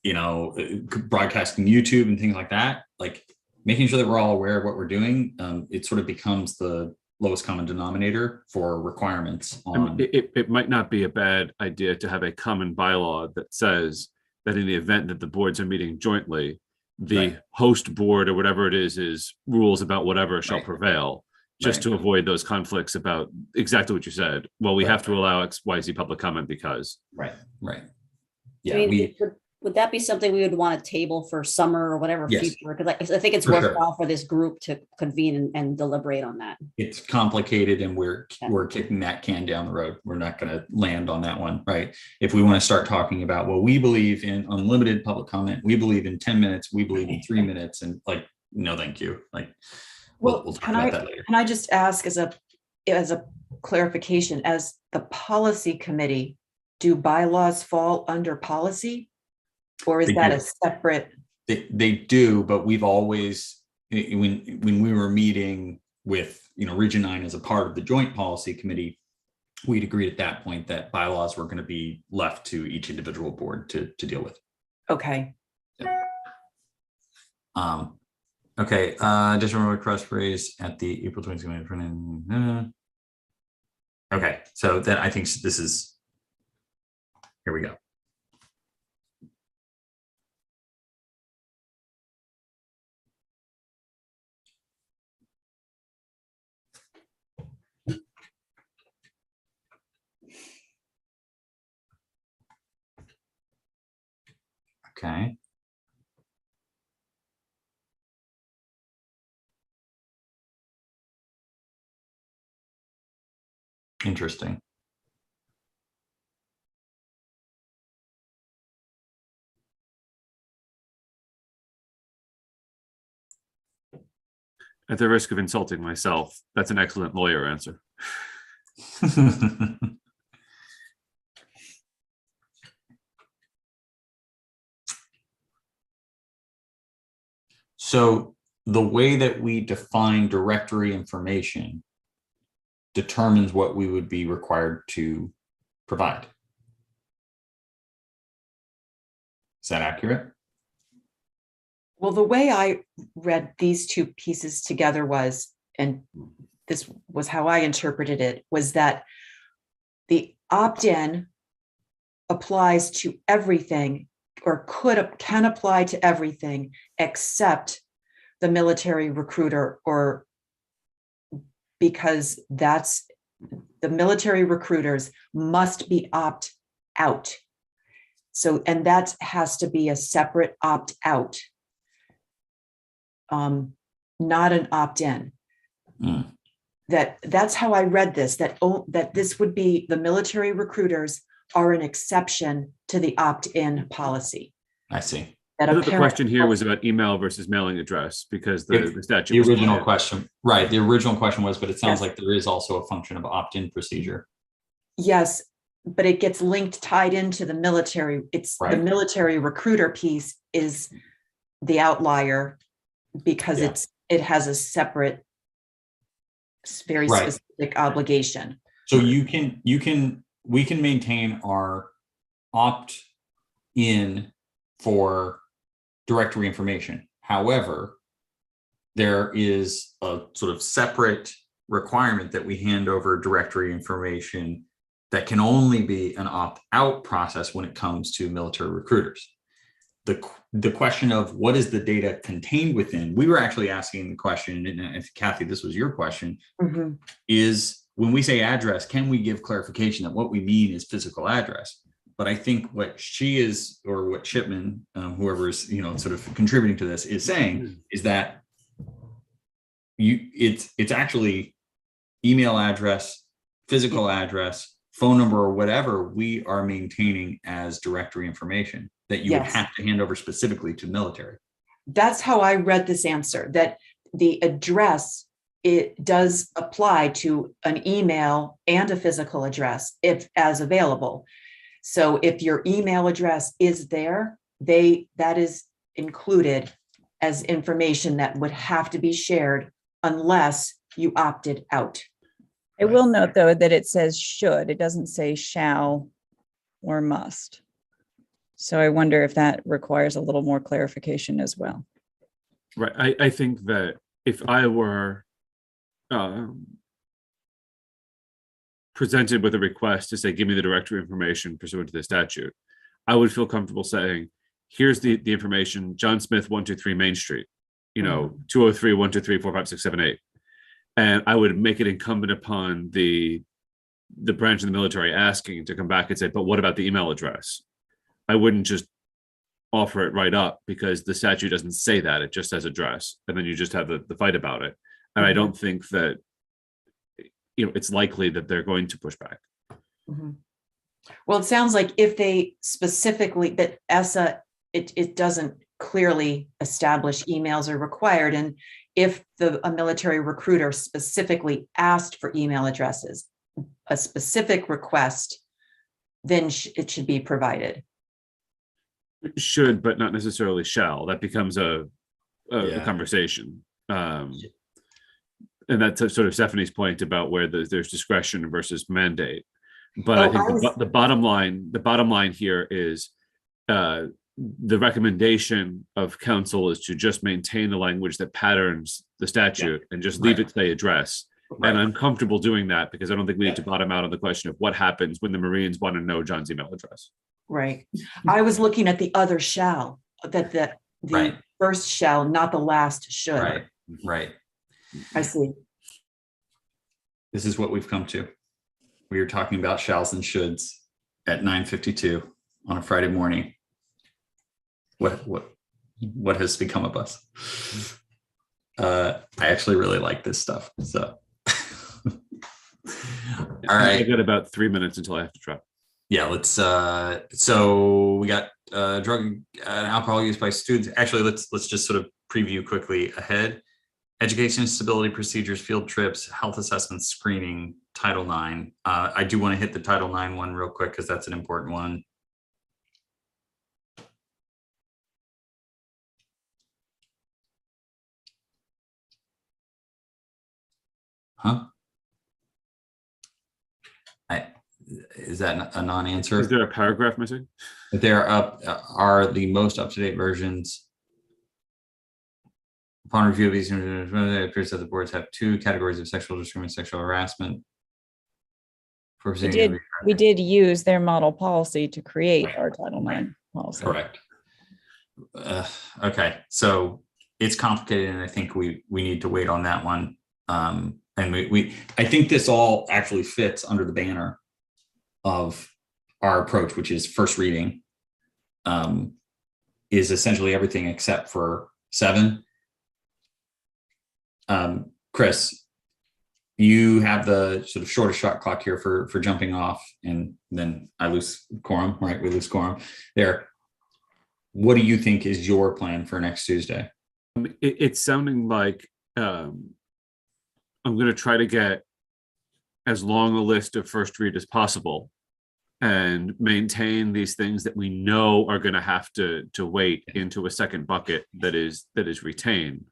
broadcasting YouTube and things like that, like making sure that we're all aware of what we're doing, it sort of becomes the lowest common denominator for requirements on. It might not be a bad idea to have a common bylaw that says that in the event that the boards are meeting jointly, the Right. host board or whatever it is rules about whatever shall Right. prevail, just Right. to avoid those conflicts about exactly what you said. Well, we Right. have to allow XYZ public comment because. Right. I mean, would that be something we would want to table for summer or whatever Yes. future? Because I think it's For sure. worthwhile for this group to convene and deliberate on that. It's complicated and we're Yeah. kicking that can down the road. We're not going to land on that one, right? If we want to start talking about, well, we believe in unlimited public comment, we believe in 10 minutes, we believe in 3 minutes, and like, no, thank you. Like, we'll talk can about I- that later. Can I just ask as a clarification, as the policy committee, do bylaws fall under policy? Or is They that do. a separate? They do, but we've always, when we were meeting with, Region 9 as a part of the joint policy committee, we'd agreed at that point that bylaws were going to be left to each individual board to deal with. Okay. Okay, additional request raised at the April 22nd. Okay, so then I think this is, here we go. Okay. Interesting. At the risk of insulting myself, that's an excellent lawyer answer. So the way that we define directory information determines what we would be required to provide. Is that accurate? Well, the way I read these two pieces together was, and this was how I interpreted it, was that the opt-in applies to everything, or can apply to everything except the military recruiter, or because that's the military recruiters must be opt out. So, and that has to be a separate opt out, not an opt in. Mm. That's how I read this, that this would be, the military recruiters are an exception to the opt-in policy. I see. I thought the question here was about email versus mailing address, because the statute. The was original clear. question, right? The original question was, but it sounds Yes. like there is also a function of opt-in procedure. Yes, but it gets tied into the military. It's the Right. military recruiter piece is the outlier because Yeah. it has a separate, very Right. specific obligation. So we can maintain our opt-in for directory information. However, there is a sort of separate requirement that we hand over directory information that can only be an opt-out process when it comes to military recruiters. The question of what is the data contained within, we were actually asking the question, and Kathy, this was your question, Mhm. is when we say address, can we give clarification that what we mean is physical address? But I think what she is, or what Shipman, whoever is, sort of contributing to this is saying is that it's actually email address, physical address, phone number, or whatever we are maintaining as directory information that you would Yes. have to hand over specifically to military. That's how I read this answer, that the address, it does apply to an email and a physical address if as available. So if your email address is there, that is included as information that would have to be shared unless you opted out. I will note, though, that it says should, it doesn't say shall or must. So I wonder if that requires a little more clarification as well. Right. I think that if I were presented with a request to say, give me the directory information pursuant to the statute, I would feel comfortable saying, here's the information, John Smith, 123 Main Street, 203, 123, 4, 5, 6, 7, 8. And I would make it incumbent upon the branch of the military asking to come back and say, but what about the email address? I wouldn't just offer it right up because the statute doesn't say that, it just says address. And then you just have the fight about it. And I don't think that, it's likely that they're going to push back. Mhm. Well, it sounds like if they specifically, that ESSA, it doesn't clearly establish emails are required. And if a military recruiter specifically asked for email addresses, a specific request, then it should be provided. Should, but not necessarily shall. That becomes a Yeah. conversation. And that's sort of Stephanie's point about where there's discretion versus mandate. But I think the bottom line here is the recommendation of council is to just maintain the language that patterns the statute and just leave it say address. Right. And I'm comfortable doing that because I don't think we need to bottom out on the question of what happens when the Marines want to know John's email address. Right. I was looking at the other shall, that the Right. first shall, not the last should. Right. Right. I see. This is what we've come to. We are talking about shalls and shoulds at 9:52 on a Friday morning. What has become of us? I actually really like this stuff. So, all right. I got about 3 minutes until I have to drop. Yeah, let's. So we got drug and alcohol use by students. Actually, let's just sort of preview quickly ahead. Education stability procedures, field trips, health assessments, screening, Title IX. I do want to hit the Title IX one real quick because that's an important one. Huh? Is that a non-answer? Is there a paragraph missing? There are the most up-to-date versions. Upon review of these, it appears that the boards have two categories of sexual discrimination, sexual harassment. We did use their model policy to create our Title IX policy. Correct. Okay, so it's complicated, and I think we need to wait on that one. And I think this all actually fits under the banner of our approach, which is first reading, is essentially everything except for 7. Chris, you have the sort of shortest shot clock here for jumping off, and then I lose quorum, right? We lose quorum there. What do you think is your plan for next Tuesday? It's sounding like I'm going to try to get as long a list of first read as possible and maintain these things that we know are going to have to wait into a second bucket that is retained.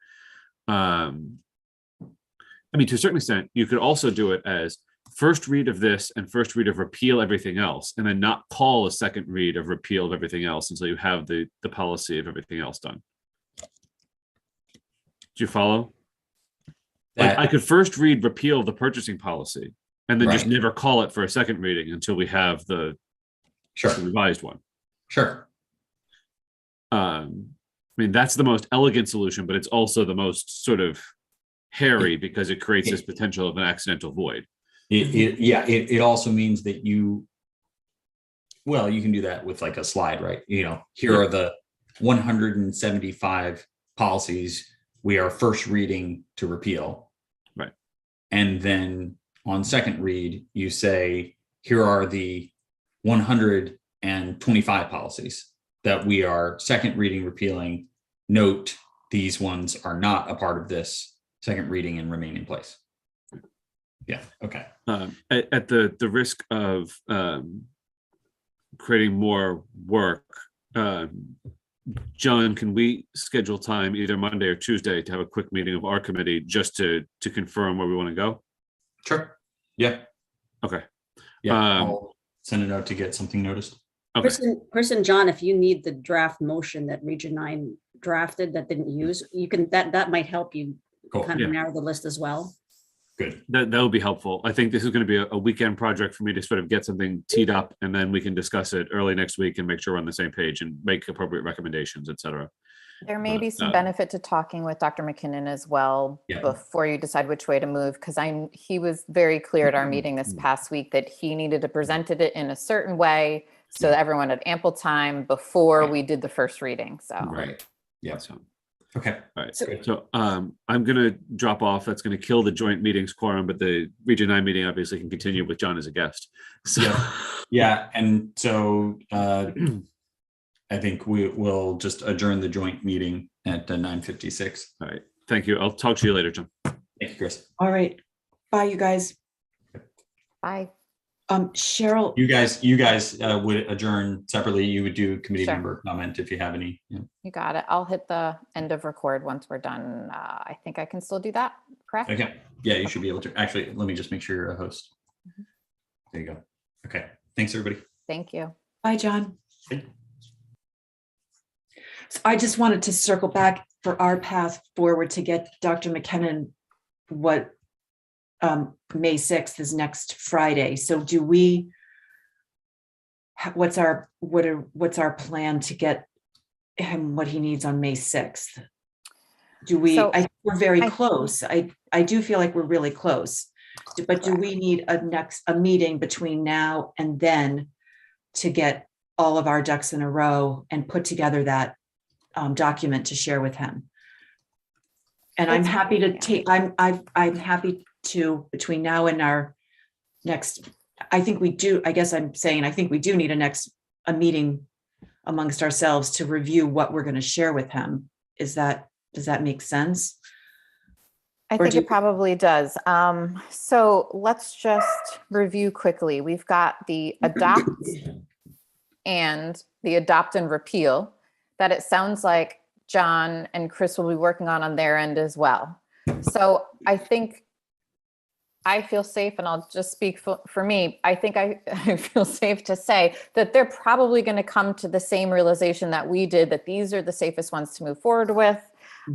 I mean, to a certain extent, you could also do it as first read of this and first read of repeal everything else, and then not call a second read of repeal of everything else until you have the policy of everything else done. Do you follow? Like, I could first read repeal of the purchasing policy and then just never call it for a second reading until we have the revised one. Sure. I mean, that's the most elegant solution, but it's also the most sort of hairy because it creates this potential of an accidental void. It also means that you can do that with like a slide, right? Here are the 175 policies we are first reading to repeal. Right. And then on second read, you say, here are the 125 policies that we are second reading repealing. Note, these ones are not a part of this second reading and remain in place. Yeah. Okay. At the risk of creating more work, John, can we schedule time either Monday or Tuesday to have a quick meeting of our committee just to confirm where we want to go? Sure. Yeah. Okay. Yeah. I'll send a note to get something noticed. Okay. Chris and John, if you need the draft motion that Region 9 drafted that didn't use, you can, that might help you kind of narrow the list as well. Good. That would be helpful. I think this is going to be a weekend project for me to sort of get something teed up, and then we can discuss it early next week and make sure we're on the same page and make appropriate recommendations, et cetera. There may be some benefit to talking with Dr. McKinnon as well before you decide which way to move, because he was very clear at our meeting this past week that he needed to present it in a certain way so that everyone had ample time before we did the first reading. So right. Yeah. So okay. All right. So I'm going to drop off. That's going to kill the joint meetings quorum, but the Region 9 meeting obviously can continue with John as a guest. So yeah. And so I think we will just adjourn the joint meeting at 9:56. All right. Thank you. I'll talk to you later, John. Thank you, Chris. All right. Bye, you guys. Bye. Cheryl, You guys would adjourn separately. You would do committee Sure. member comment if you have any. Yeah. You got it. I'll hit the end of record once we're done. I think I can still do that, correct? Okay. Yeah, you should be able to. Actually, let me just make sure you're a host. Mhm. There you go. Okay. Thanks, everybody. Thank you. bye, John. Bye. So I just wanted to circle back for our path forward to get Dr. McKinnon what May 6th is next Friday. So do we, what's our plan to get him what he needs on May 6th? Do we, So, we're very I- close. I do feel like we're really close. But do we need a meeting between now and then to get all of our ducks in a row and put together that document to share with him? And I'm It's- happy to yeah. take, I'm happy to, between now and our next, I think we do, I guess I'm saying, I think we do need a meeting amongst ourselves to review what we're going to share with him. Does that make sense? I Or think do- it probably does. So let's just review quickly. We've got the adopt and the adopt and repeal that it sounds like John and Chris will be working on their end as well. So I think I feel safe, and I'll just speak for me. I think I feel safe to say that they're probably going to come to the same realization that we did, that these are the safest ones to move forward with.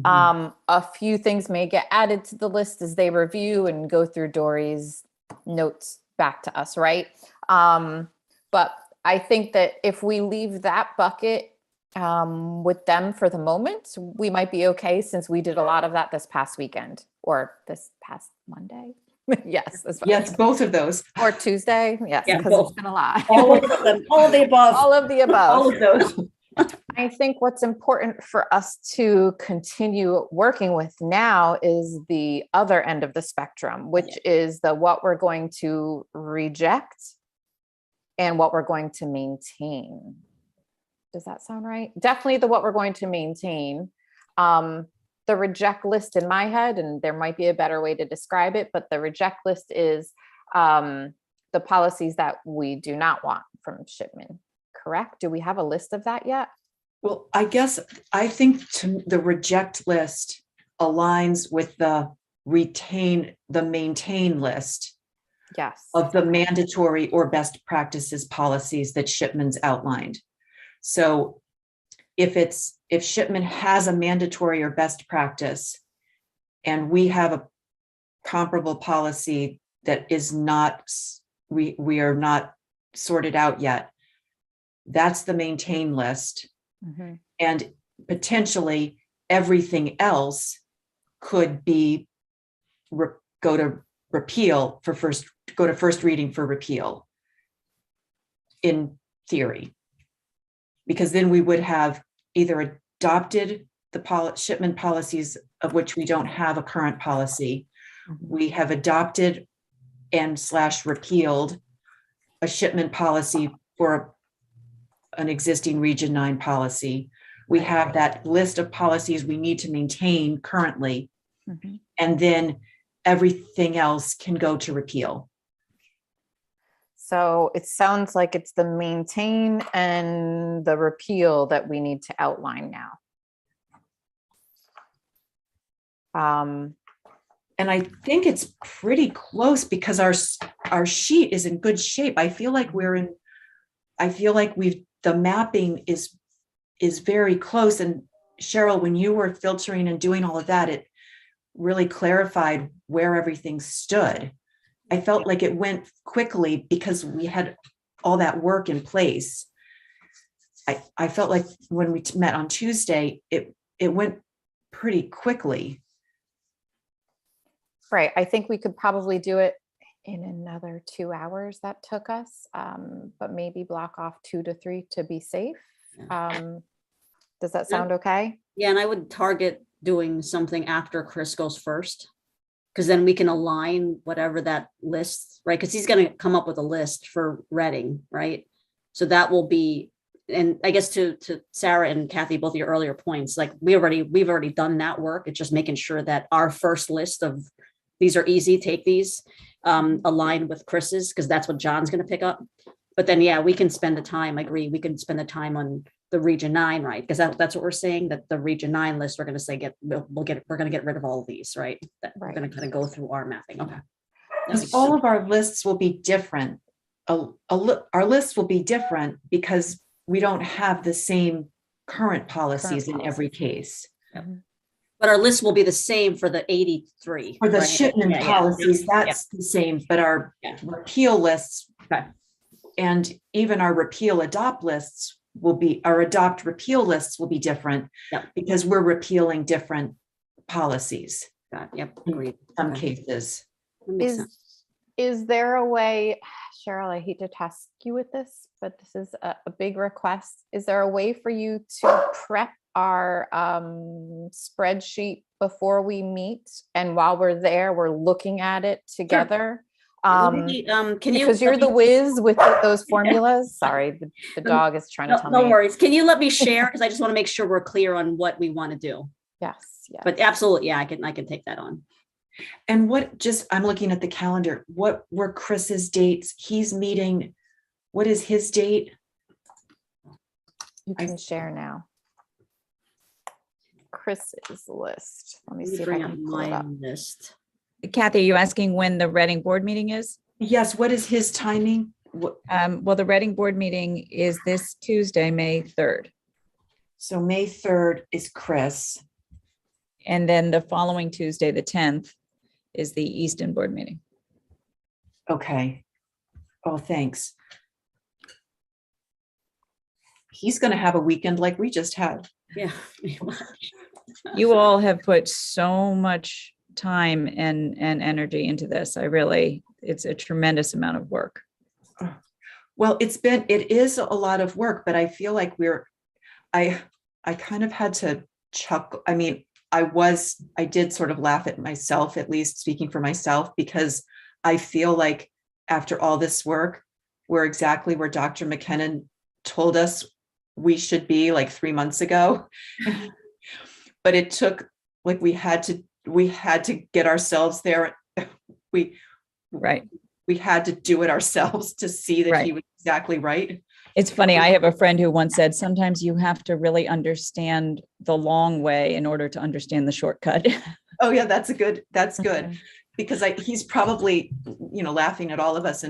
A few things may get added to the list as they review and go through Dory's notes back to us, right? But I think that if we leave that bucket with them for the moment, we might be okay, since we did a lot of that this past weekend or this past Monday. Yes, this Yes, both of those. or Tuesday. Yes, Yeah, because it's both. been a lot. All of them, all of the above, All of the above. all of those. I think what's important for us to continue working with now is the other end of the spectrum, which is what we're going to reject and what we're going to maintain. Does that sound right? Definitely what we're going to maintain. The reject list in my head, and there might be a better way to describe it, but the reject list is the policies that we do not want from Shipman, correct? Do we have a list of that yet? Well, I think the reject list aligns with the maintain list Yes. of the mandatory or best practices policies that Shipman's outlined. So if Shipman has a mandatory or best practice and we have a comparable policy that is not, we are not sorted out yet, that's the maintain list. Mhm. And potentially everything else could be go to first reading for repeal in theory. Because then we would have either adopted the Shipman policies of which we don't have a current policy. Mhm. We have adopted and / repealed a Shipman policy for an existing Region 9 policy. We have that list of policies we need to maintain currently, Mhm. and then everything else can go to repeal. So it sounds like it's the maintain and the repeal that we need to outline now. And I think it's pretty close because our sheet is in good shape. I feel like the mapping is very close. And Cheryl, when you were filtering and doing all of that, it really clarified where everything stood. I felt like it went quickly because we had all that work in place. I felt like when we met on Tuesday, it went pretty quickly. Right. I think we could probably do it in another 2 hours that took us, but maybe block off 2 to 3 to be safe. Does that sound okay? Yeah, and I would target doing something after Chris goes first, because then we can align whatever that list, right? Because he's going to come up with a list for Reading, right? So that will be and I guess to Sarah and Kathy, both of your earlier points, like we've already done that work. It's just making sure that our first list of these are easy, take these, align with Chris's, because that's what John's going to pick up. But then, yeah, we can spend the time. I agree. We can spend the time on the Region 9, right? Because that's what we're saying, that the Region 9 list, we're going to say we're going to get rid of all of these, right? That we're going to kind of go through our mapping. Okay. Because all of our lists will be different. Our lists will be different because we don't have the same current policies in every case. But our list will be the same for the 83. For the right? shipment policies, that's the same, but our repeal lists and even our repeal adopt lists will be, our adopt repeal lists will be different because we're repealing different policies. Yep, agreed. In some cases. Is there a way, Cheryl, I hate to task you with this, but this is a big request. Is there a way for you to prep our spreadsheet before we meet? And while we're there, we're looking at it together? Can you, because you're the whiz with those formulas. Sorry, the dog is trying to tell me. No worries. Can you let me share? Because I just want to make sure we're clear on what we want to do. Yes. But absolutely, yeah, I can take that on. And I'm looking at the calendar. What were Chris's dates? He's meeting. What is his date? You can share now. Chris's list. Let me see if I can pull it up. List. Kathy, are you asking when the Reading board meeting is? Yes. What is his timing? Well, the Reading board meeting is this Tuesday, May 3rd. So May 3rd is Chris. And then the following Tuesday, the 10th, is the Easton board meeting. Okay. Oh, thanks. He's going to have a weekend like we just had. Yeah. You all have put so much time and energy into this. It's a tremendous amount of work. Well, it is a lot of work, but I feel like I kind of had to chuckle. I mean, I did sort of laugh at myself, at least speaking for myself, because I feel like after all this work, we're exactly where Dr. McKinnon told us we should be like 3 months ago. But it took, like, we had to get ourselves there. We had to do it ourselves to see that he was exactly right. It's funny. I have a friend who once said, sometimes you have to really understand the long way in order to understand the shortcut. Oh yeah, that's good. Because he's probably, laughing at all of us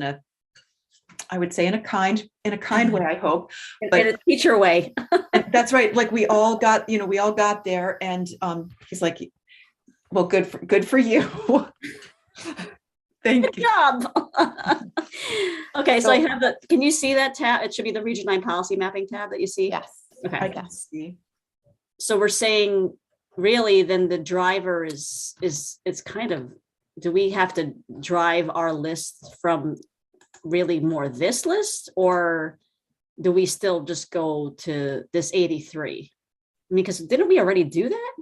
I would say in a kind way, I hope, but in a teacher way. That's right. Like we all got there, and he's like, well, good for you. Thank you. Good job. Okay, so I have can you see that tab? It should be the Region 9 policy mapping tab that you see. Yes. Okay. I can see. So we're saying, really, then the driver is it's kind of, do we have to drive our list from really more this list, or do we still just go to this 83? I mean, because didn't we already do that?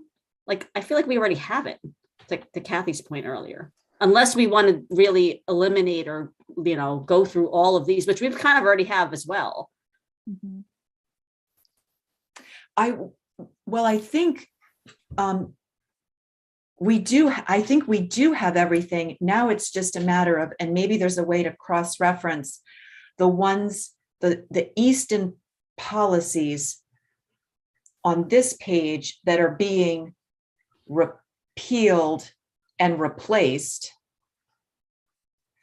Like, I feel like we already have it, to Kathy's point earlier. Unless we want to really eliminate or, go through all of these, which we've kind of already have as well. Mm-hmm. I think we do have everything. Now it's just a matter of, and maybe there's a way to cross-reference the ones, the Easton policies on this page that are being repealed and replaced.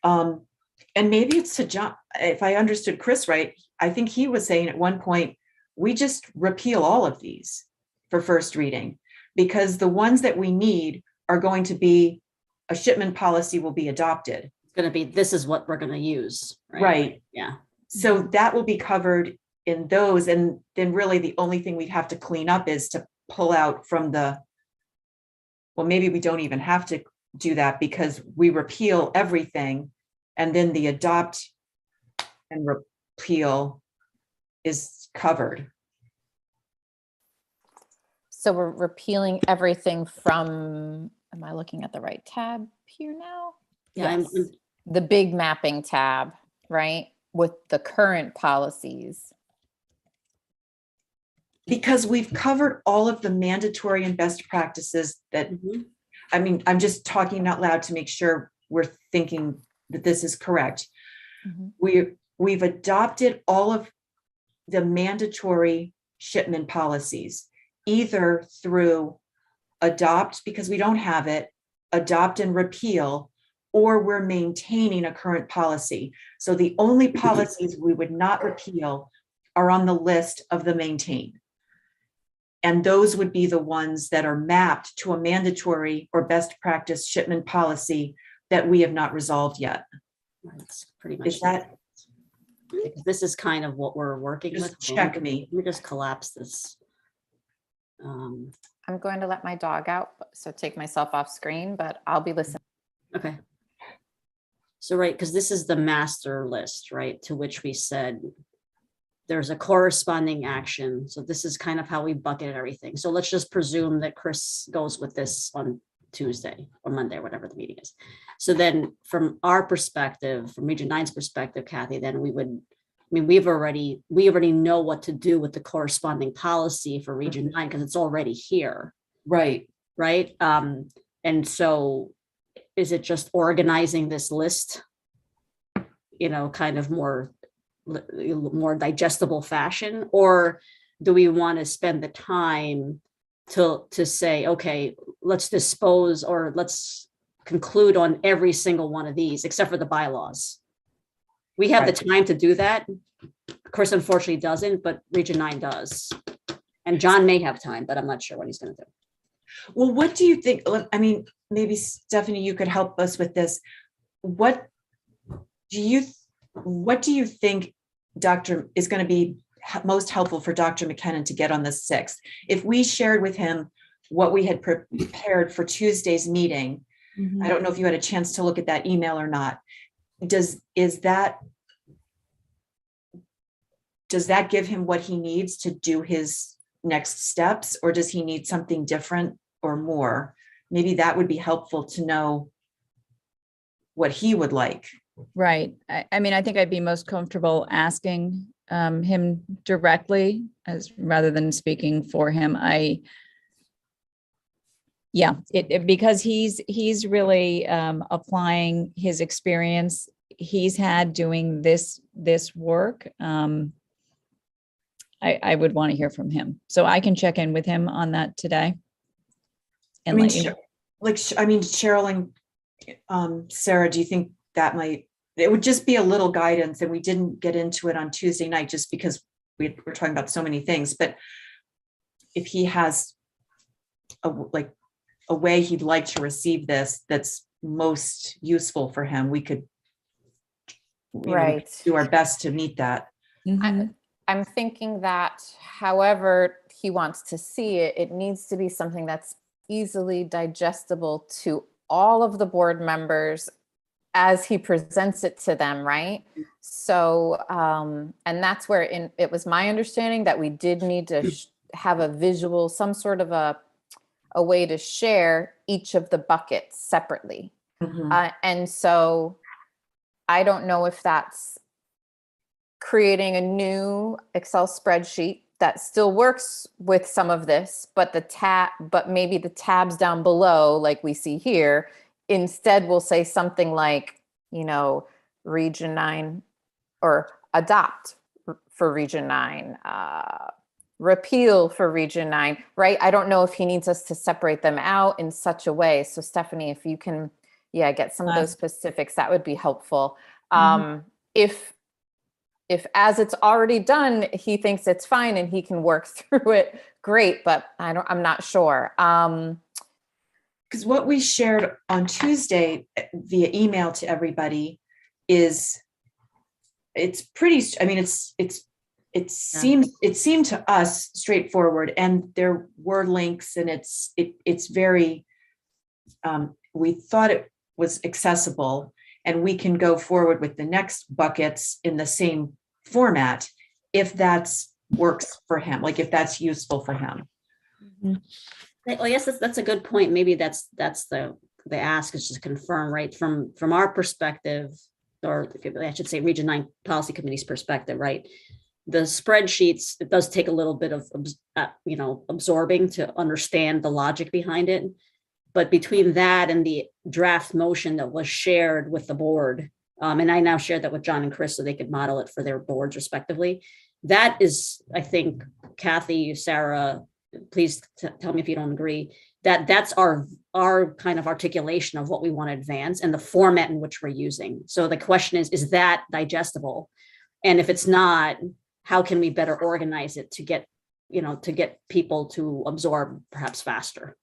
And maybe it's to John, if I understood Chris right, I think he was saying at one point, we just repeal all of these for first reading, because the ones that we need are going to be, a shipment policy will be adopted. It's going to be, this is what we're going to use. Right. Yeah. So that will be covered in those. And then really the only thing we'd have to clean up is to pull out from well, maybe we don't even have to do that because we repeal everything. And then the adopt and repeal is covered. So we're repealing everything from, am I looking at the right tab here now? Yeah. Yes. The big mapping tab, right? With the current policies. because we've covered all of the mandatory and best practices that, Mhm. I mean, I'm just talking out loud to make sure we're thinking that this is correct. Mhm. We've adopted all of the mandatory shipment policies, either through adopt because we don't have it, adopt and repeal, or we're maintaining a current policy. So the only policies we would not repeal are on the list of the maintain. And those would be the ones that are mapped to a mandatory or best practice shipment policy that we have not resolved yet. That's pretty much. Is that, Because this is kind of what we're working Just with. check me. Let me just collapse this. I'm going to let my dog out, so take myself off screen, but I'll be listening. Okay. So, right, because this is the master list, right, to which we said there's a corresponding action. So this is kind of how we bucket everything. So let's just presume that Chris goes with this on Tuesday or Monday, whatever the meeting is. So then from our perspective, from Region 9's perspective, Kathy, then we would, I mean, we already know what to do with the corresponding policy for Region 9 because it's already here, right? right? And so is it just organizing this list, kind of more digestible fashion, or do we want to spend the time to say, okay, let's dispose or let's conclude on every single one of these except for the bylaws? We have the time to do that. Chris unfortunately doesn't, but Region 9 does. And John may have time, but I'm not sure what he's going to do. Well, what do you think? I mean, maybe Stephanie, you could help us with this. What do you think is going to be most helpful for Dr. McKinnon to get on the 6th? If we shared with him what we had prepared for Tuesday's meeting, I don't know if you had a chance to look at that email or not. Does that give him what he needs to do his next steps, or does he need something different or more? Maybe that would be helpful to know what he would like. Right. I mean, I think I'd be most comfortable asking him directly rather than speaking for him. Because he's really applying his experience he's had doing this work. I would want to hear from him, so I can check in with him on that today. And let you know. Cheryl and Sarah, do you think it would just be a little guidance, and we didn't get into it on Tuesday night just because we're talking about so many things, but if he has a way he'd like to receive this that's most useful for him, we could do our best to meet that. I'm thinking that however he wants to see it, it needs to be something that's easily digestible to all of the board members as he presents it to them, right? So, and that's where it was my understanding that we did need to have a visual, some sort of a way to share each of the buckets separately. And so I don't know if that's creating a new Excel spreadsheet that still works with some of this, but maybe the tabs down below, like we see here, instead we'll say something like, Region 9 or adopt for Region 9, repeal for Region 9, right? I don't know if he needs us to separate them out in such a way. So Stephanie, if you can, get some of those specifics, that would be helpful. If as it's already done, he thinks it's fine and he can work through it, great, but I'm not sure. Because what we shared on Tuesday via email to everybody it's pretty, it seemed to us straightforward, and there were links, and it's very, we thought it was accessible, and we can go forward with the next buckets in the same format if that's works for him, like if that's useful for him. Well, yes, that's a good point. Maybe that's the ask, is just confirm, right? From our perspective, or I should say Region 9 Policy Committee's perspective, right? The spreadsheets, it does take a little bit of, absorbing to understand the logic behind it. But between that and the draft motion that was shared with the board, and I now shared that with John and Chris so they could model it for their boards respectively. That is, I think, Kathy, Sarah, please tell me if you don't agree, that's our kind of articulation of what we want to advance and the format in which we're using. So the question is that digestible? And if it's not, how can we better organize it to get people to absorb perhaps faster?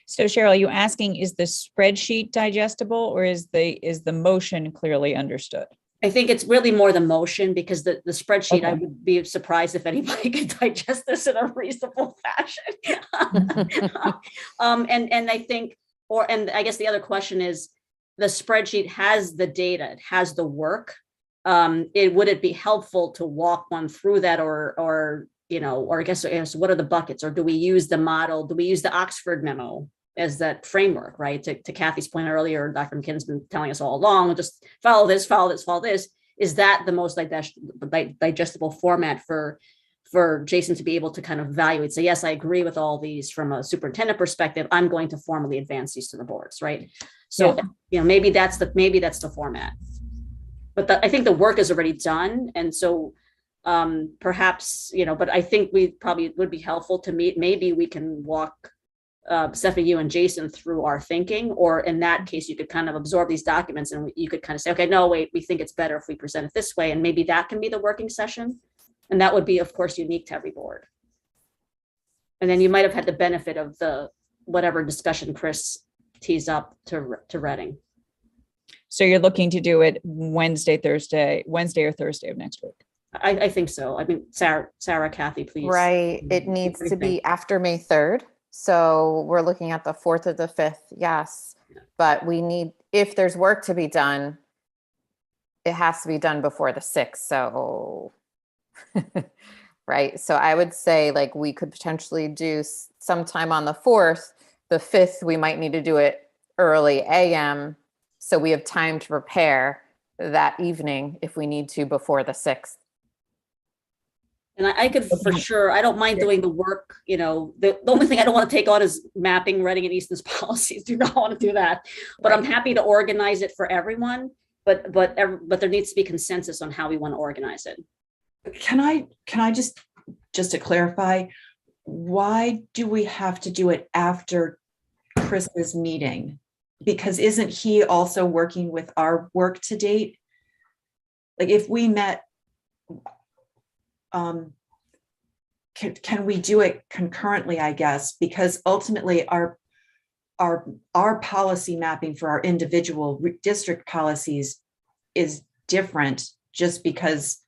So Cheryl, are you asking, is the spreadsheet digestible or is the motion clearly understood? I think it's really more the motion, because the spreadsheet, Okay. I would be surprised if anybody could digest this in a reasonable fashion. And I think, and I guess the other question is, the spreadsheet has the data, it has the work. Would it be helpful to walk one through that, or I guess what are the buckets, or do we use the model? Do we use the Oxford memo as that framework, right? To Kathy's point earlier, Dr. McKinnon's been telling us all along, just follow this, follow this, follow this. Is that the most digestible format for Jason to be able to kind of evaluate? Say, yes, I agree with all these from a superintendent perspective. I'm going to formally advance these to the boards, right? So, maybe that's the format. But I think the work is already done. And so perhaps, but I think we probably would be helpful to meet. Maybe we can walk Stephanie, you and Jason through our thinking, or in that case, you could kind of absorb these documents and you could kind of say, okay, no, wait, we think it's better if we present it this way. And maybe that can be the working session. And that would be, of course, unique to every board. And then you might have had the benefit of the whatever discussion Chris teased up to Reading. So you're looking to do it Wednesday or Thursday of next week? I think so. I mean, Sarah, Kathy, please. Right. It needs to be after May 3rd. So we're looking at the 4th or the 5th. Yes. But we need, if there's work to be done, it has to be done before the 6th. So, right. So I would say like we could potentially do sometime on the 4th, the 5th, we might need to do it early AM. So we have time to prepare that evening if we need to before the 6th. And I could for sure, I don't mind doing the work, the only thing I don't want to take on is mapping Reading and Easton's policies. Do not want to do that, but I'm happy to organize it for everyone. But there needs to be consensus on how we want to organize it. Can I just to clarify, why do we have to do it after Chris's meeting? Because isn't he also working with our work to date? Like if we met, can we do it concurrently, I guess, because ultimately our policy mapping for our individual district policies is different just because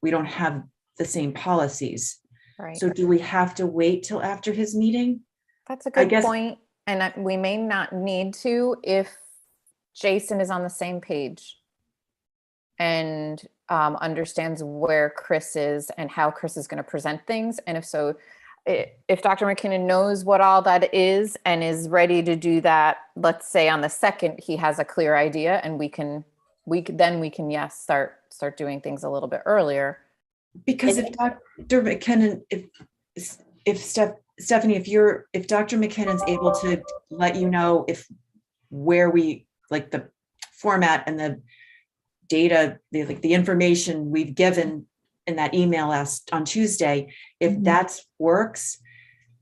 we don't have the same policies. Right. So do we have to wait till after his meeting? That's a good point. And we may not need to if Jason is on the same page and understands where Chris is and how Chris is going to present things. And if so, if Dr. McKinnon knows what all that is and is ready to do that, let's say on the 2nd, he has a clear idea and we can yes, start doing things a little bit earlier. Because if Dr. McKinnon, Stephanie, if Dr. McKinnon's able to let you know where we like the format and the data, the information we've given in that email on Tuesday, if that works,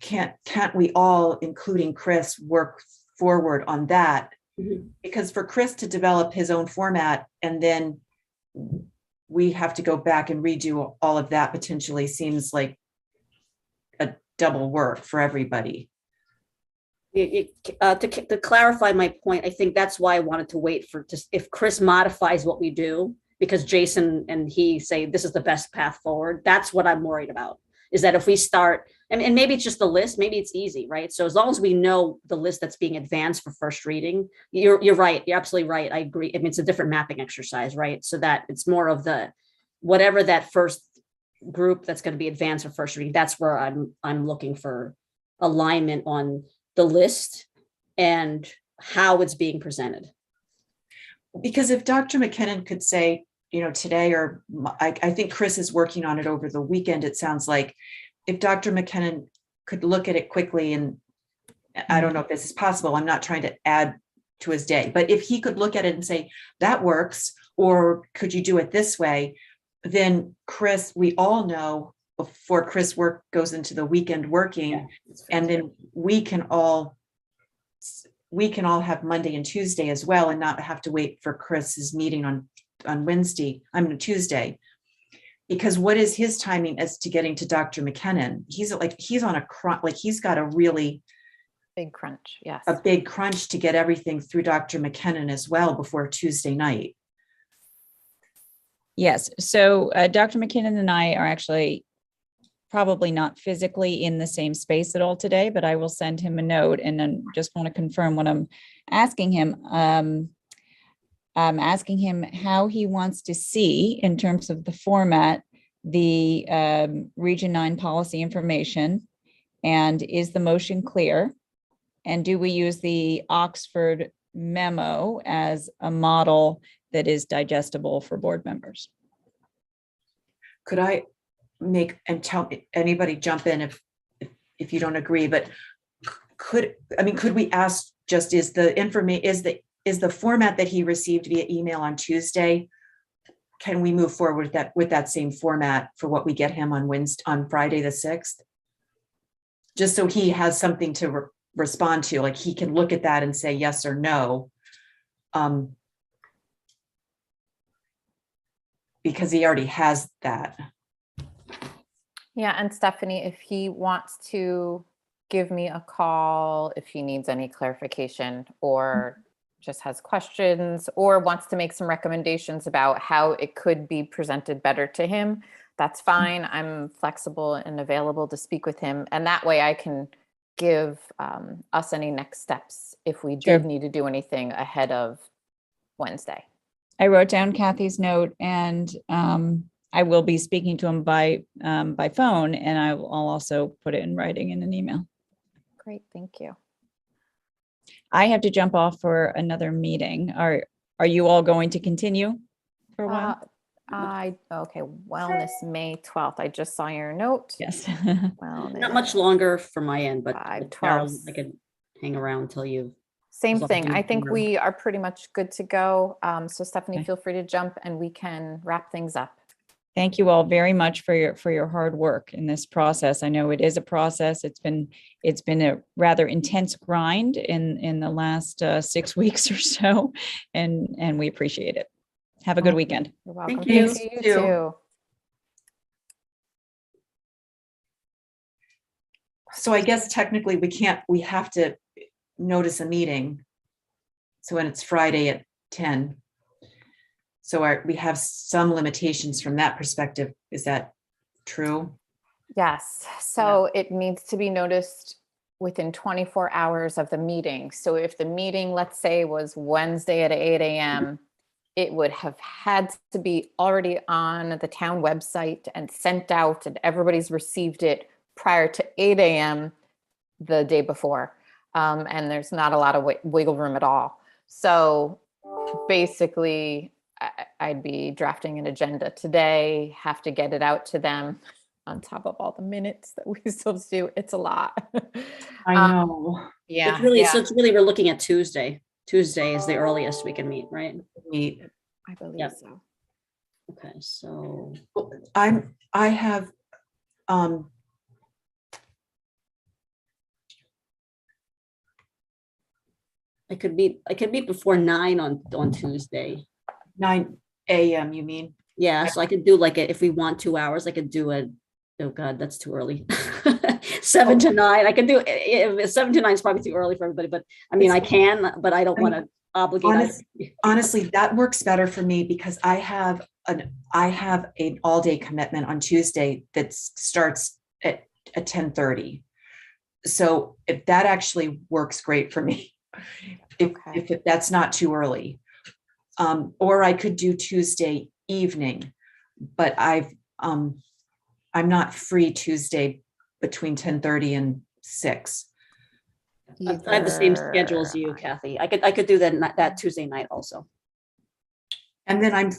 can't we all, including Chris, work forward on that? Mm-hmm. Because for Chris to develop his own format and then we have to go back and redo all of that potentially seems like a double work for everybody. To clarify my point, I think that's why I wanted to wait for if Chris modifies what we do, because Jason and he say this is the best path forward. That's what I'm worried about, is that if we start, and maybe it's just the list, maybe it's easy, right? So as long as we know the list that's being advanced for first reading, you're right. You're absolutely right. I agree. I mean, it's a different mapping exercise, right? So that it's more of the, whatever that first group that's going to be advanced for first reading, that's where I'm looking for alignment on the list and how it's being presented. Because if Dr. McKinnon could say, today, or I think Chris is working on it over the weekend. It sounds like if Dr. McKinnon could look at it quickly, and I don't know if this is possible. I'm not trying to add to his day, but if he could look at it and say, that works, or could you do it this way? Then Chris, we all know before Chris goes into the weekend working, and then we can all have Monday and Tuesday as well, and not have to wait for Chris's meeting on Tuesday. Because what is his timing as to getting to Dr. McKinnon? He's on a crunch, like he's got a really Big crunch, yes. a big crunch to get everything through Dr. McKinnon as well before Tuesday night. Yes, so Dr. McKinnon and I are actually probably not physically in the same space at all today, but I will send him a note and then just want to confirm what I'm asking him. I'm asking him how he wants to see, in terms of the format, the Region 9 policy information, and is the motion clear? And do we use the Oxford memo as a model that is digestible for board members? Could I tell anybody jump in if you don't agree, but could we ask, just is the format that he received via email on Tuesday, can we move forward with that same format for what we get him on Friday the 6th? Just so he has something to respond to, like he can look at that and say yes or no. Because he already has that. Yeah, and Stephanie, if he wants to give me a call, if he needs any clarification or just has questions or wants to make some recommendations about how it could be presented better to him, that's fine. I'm flexible and available to speak with him. And that way I can give us any next steps if we Sure. did need to do anything ahead of Wednesday. I wrote down Kathy's note, and I will be speaking to him by phone, and I'll also put it in writing in an email. Great, thank you. I have to jump off for another meeting. Are you all going to continue for a while? Okay, wellness, May 12th. I just saw your note. Yes. Wellness. Not much longer for my end, but 5/12. I could hang around until you. Same as long as thing. you I think remember. we are pretty much good to go. So Stephanie, Okay. feel free to jump and we can wrap things up. Thank you all very much for your hard work in this process. I know it is a process. It's been a rather intense grind in the last 6 weeks or so, and we appreciate it. Have a good weekend. You're welcome. Thank you. Thank you Too. too. So I guess technically we have to notice a meeting. So when it's Friday at 10. So we have some limitations from that perspective. Is that true? Yes, so it needs to be noticed within 24 hours of the meeting. So if the meeting, let's say, was Wednesday at 8 a.m., it would have had to be already on the town website and sent out, and everybody's received it prior to 8 a.m. the day before. And there's not a lot of wiggle room at all. So basically, I'd be drafting an agenda today, have to get it out to them on top of all the minutes that we still do. It's a lot. I know. Yeah. It's really, yeah, so it's really, we're looking at Tuesday. Tuesday is the earliest we can meet, right? I believe Yep. so. Okay, so I have I could meet before 9 on Tuesday. 9 a.m. you mean? Yeah, so I could do if we want 2 hours, I could do oh God, that's too early. 7 to 9. I can do 7 to 9 is probably too early for everybody, but I mean, I can, but I don't want to obligate. Honestly, that works better for me because I have an all-day commitment on Tuesday that starts at 10:30. So if that actually works great for me, if that's not too early. Or I could do Tuesday evening, but I'm not free Tuesday between 10:30 and 6. I have the same schedule as you, Kathy. I could do that Tuesday night also. And then I'm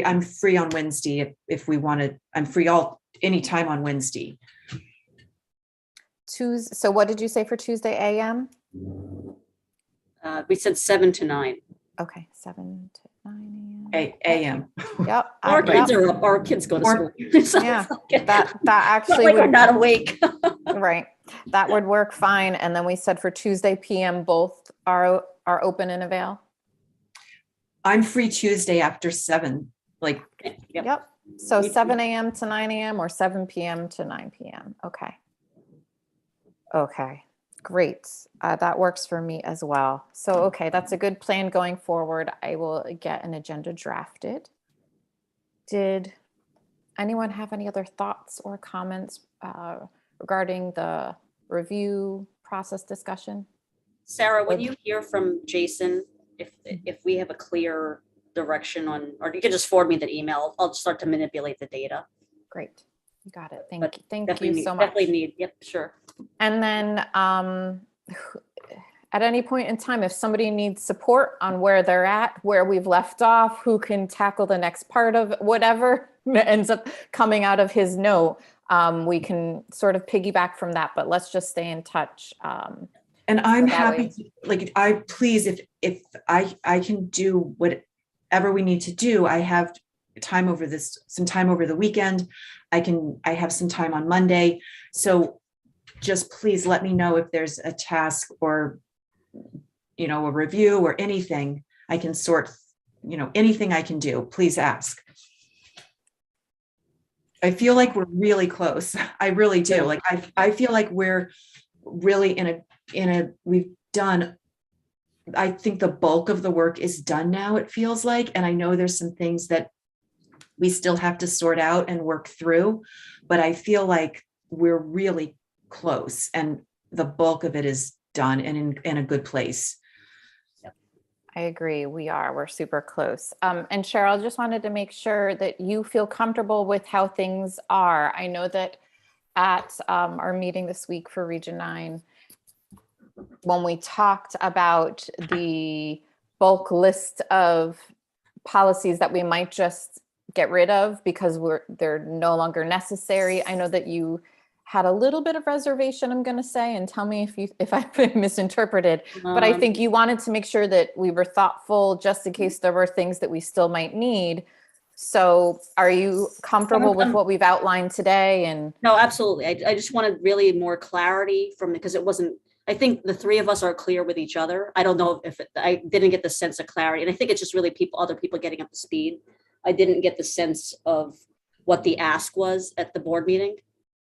I'm free on Wednesday if we wanted, I'm free anytime on Wednesday. Tuesday. So what did you say for Tuesday AM? We said 7 to 9. Okay, 7 to 9 AM. AM. Yep. Our kids yep. are up, our kids go to Or- school. So Yeah, it's like- that it's not actually like we're would, not awake. right. That would work fine. And then we said for Tuesday PM, both are open and avail. I'm free Tuesday after 7, like, Yep. Yep. So Me too. 7 AM to 9 AM or 7 PM to 9 PM. Okay. Okay, great. That works for me as well. So, okay, that's a good plan going forward. I will get an agenda drafted. Did anyone have any other thoughts or comments regarding the review process discussion? Sarah, when you hear from Jason, if we have a clear direction on, or you can just forward me the email, I'll start to manipulate the data. Great. You got it. But Thank Definitely you need- so much. Definitely need, yep, sure. And then at any point in time, if somebody needs support on where they're at, where we've left off, who can tackle the next part of whatever ends up coming out of his note, we can sort of piggyback from that, but let's just stay in touch. and I'm that happy, way- please, if I can do whatever we need to do, I have some time over the weekend. I have some time on Monday. So just please let me know if there's a task or, a review or anything I can sort, anything I can do, please ask. I feel like we're really close. I really do. Like, I feel like we're really we've done, I think the bulk of the work is done now, it feels like. And I know there's some things that we still have to sort out and work through, but I feel like we're really close and the bulk of it is done and in a good place. I agree. We're super close. And Cheryl, just wanted to make sure that you feel comfortable with how things are. I know that at our meeting this week for Region 9, when we talked about the bulk list of policies that we might just get rid of because they're no longer necessary. I know that you had a little bit of reservation, I'm going to say, and tell me if I've misinterpreted, but I think you wanted to make sure that we were thoughtful just in case there were things that we still might need. So are you comfortable with what we've outlined today? And No, absolutely. I just wanted really more clarity because it wasn't, I think the three of us are clear with each other. I don't know I didn't get the sense of clarity. And I think it's just really other people getting up to speed. I didn't get the sense of what the ask was at the board meeting.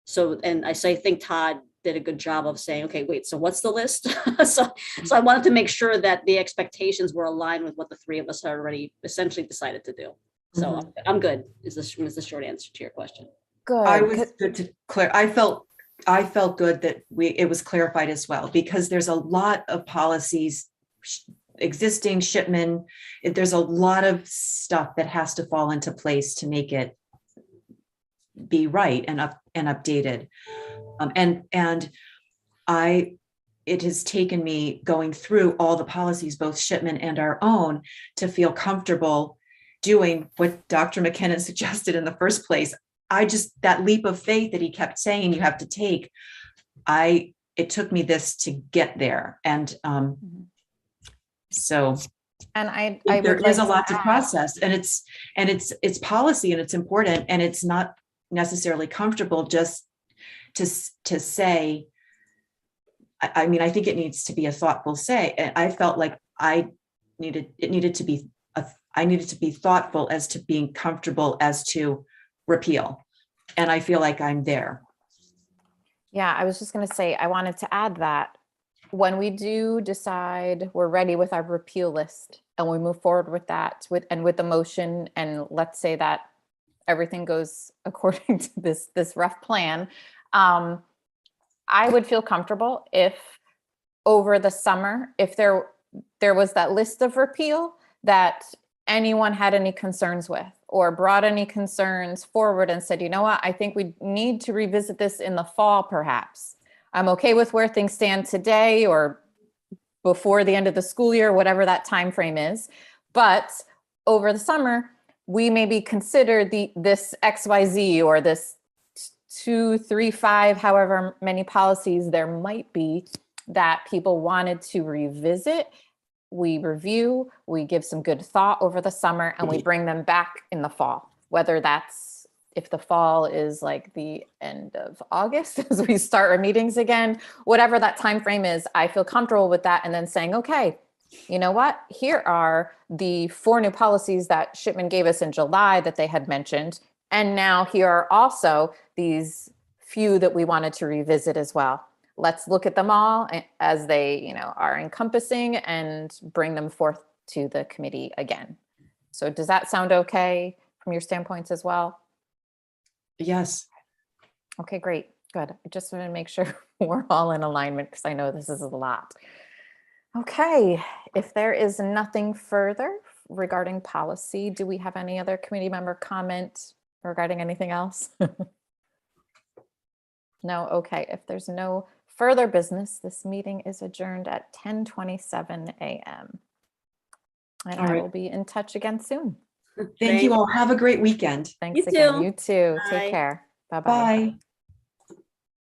So I think Todd did a good job of saying, okay, wait, so what's the list? So I wanted to make sure that the expectations were aligned with what the three of us had already essentially decided to do. So I'm good, is the short answer to your question. good. I was good to clear. I felt good that it was clarified as well, because there's a lot of policies, existing shipment. There's a lot of stuff that has to fall into place to make it be right and updated. It has taken me going through all the policies, both shipment and our own, to feel comfortable doing what Dr. McKenna suggested in the first place. That leap of faith that he kept saying you have to take, it took me this to get there. And so And I there would like is a lot to add- process, and it's policy and it's important, and it's not necessarily comfortable just to say. I mean, I think it needs to be a thoughtful say. And I felt like I needed to be thoughtful as to being comfortable as to repeal. And I feel like I'm there. Yeah, I was just going to say, I wanted to add that when we do decide we're ready with our repeal list and we move forward with that with the motion, and let's say that everything goes according to this rough plan, I would feel comfortable if over the summer, if there was that list of repeal that anyone had any concerns with or brought any concerns forward and said, you know what, I think we need to revisit this in the fall, perhaps. I'm okay with where things stand today or before the end of the school year, whatever that time frame is. But over the summer, we maybe consider this XYZ or this 2, 3, 5, however many policies there might be that people wanted to revisit. We review, we give some good thought over the summer, and we bring them back in the fall, whether that's, if the fall is like the end of August as we start our meetings again, whatever that time frame is, I feel comfortable with that. And then saying, okay, you know what? Here are the 4 new policies that Shipman gave us in July that they had mentioned. And now here are also these few that we wanted to revisit as well. Let's look at them all as they, you know, are encompassing and bring them forth to the committee again. So does that sound okay from your standpoints as well? Yes. Okay, great. Good. I just want to make sure we're all in alignment because I know this is a lot. Okay, if there is nothing further regarding policy, do we have any other committee member comment regarding anything else? No, okay. If there's no further business, this meeting is adjourned at 10:27 a.m. And All I right. will be in touch again soon. Thank you all. Have a great weekend. Thanks You again. too. You too. Bye. Take care. Bye-bye. Bye.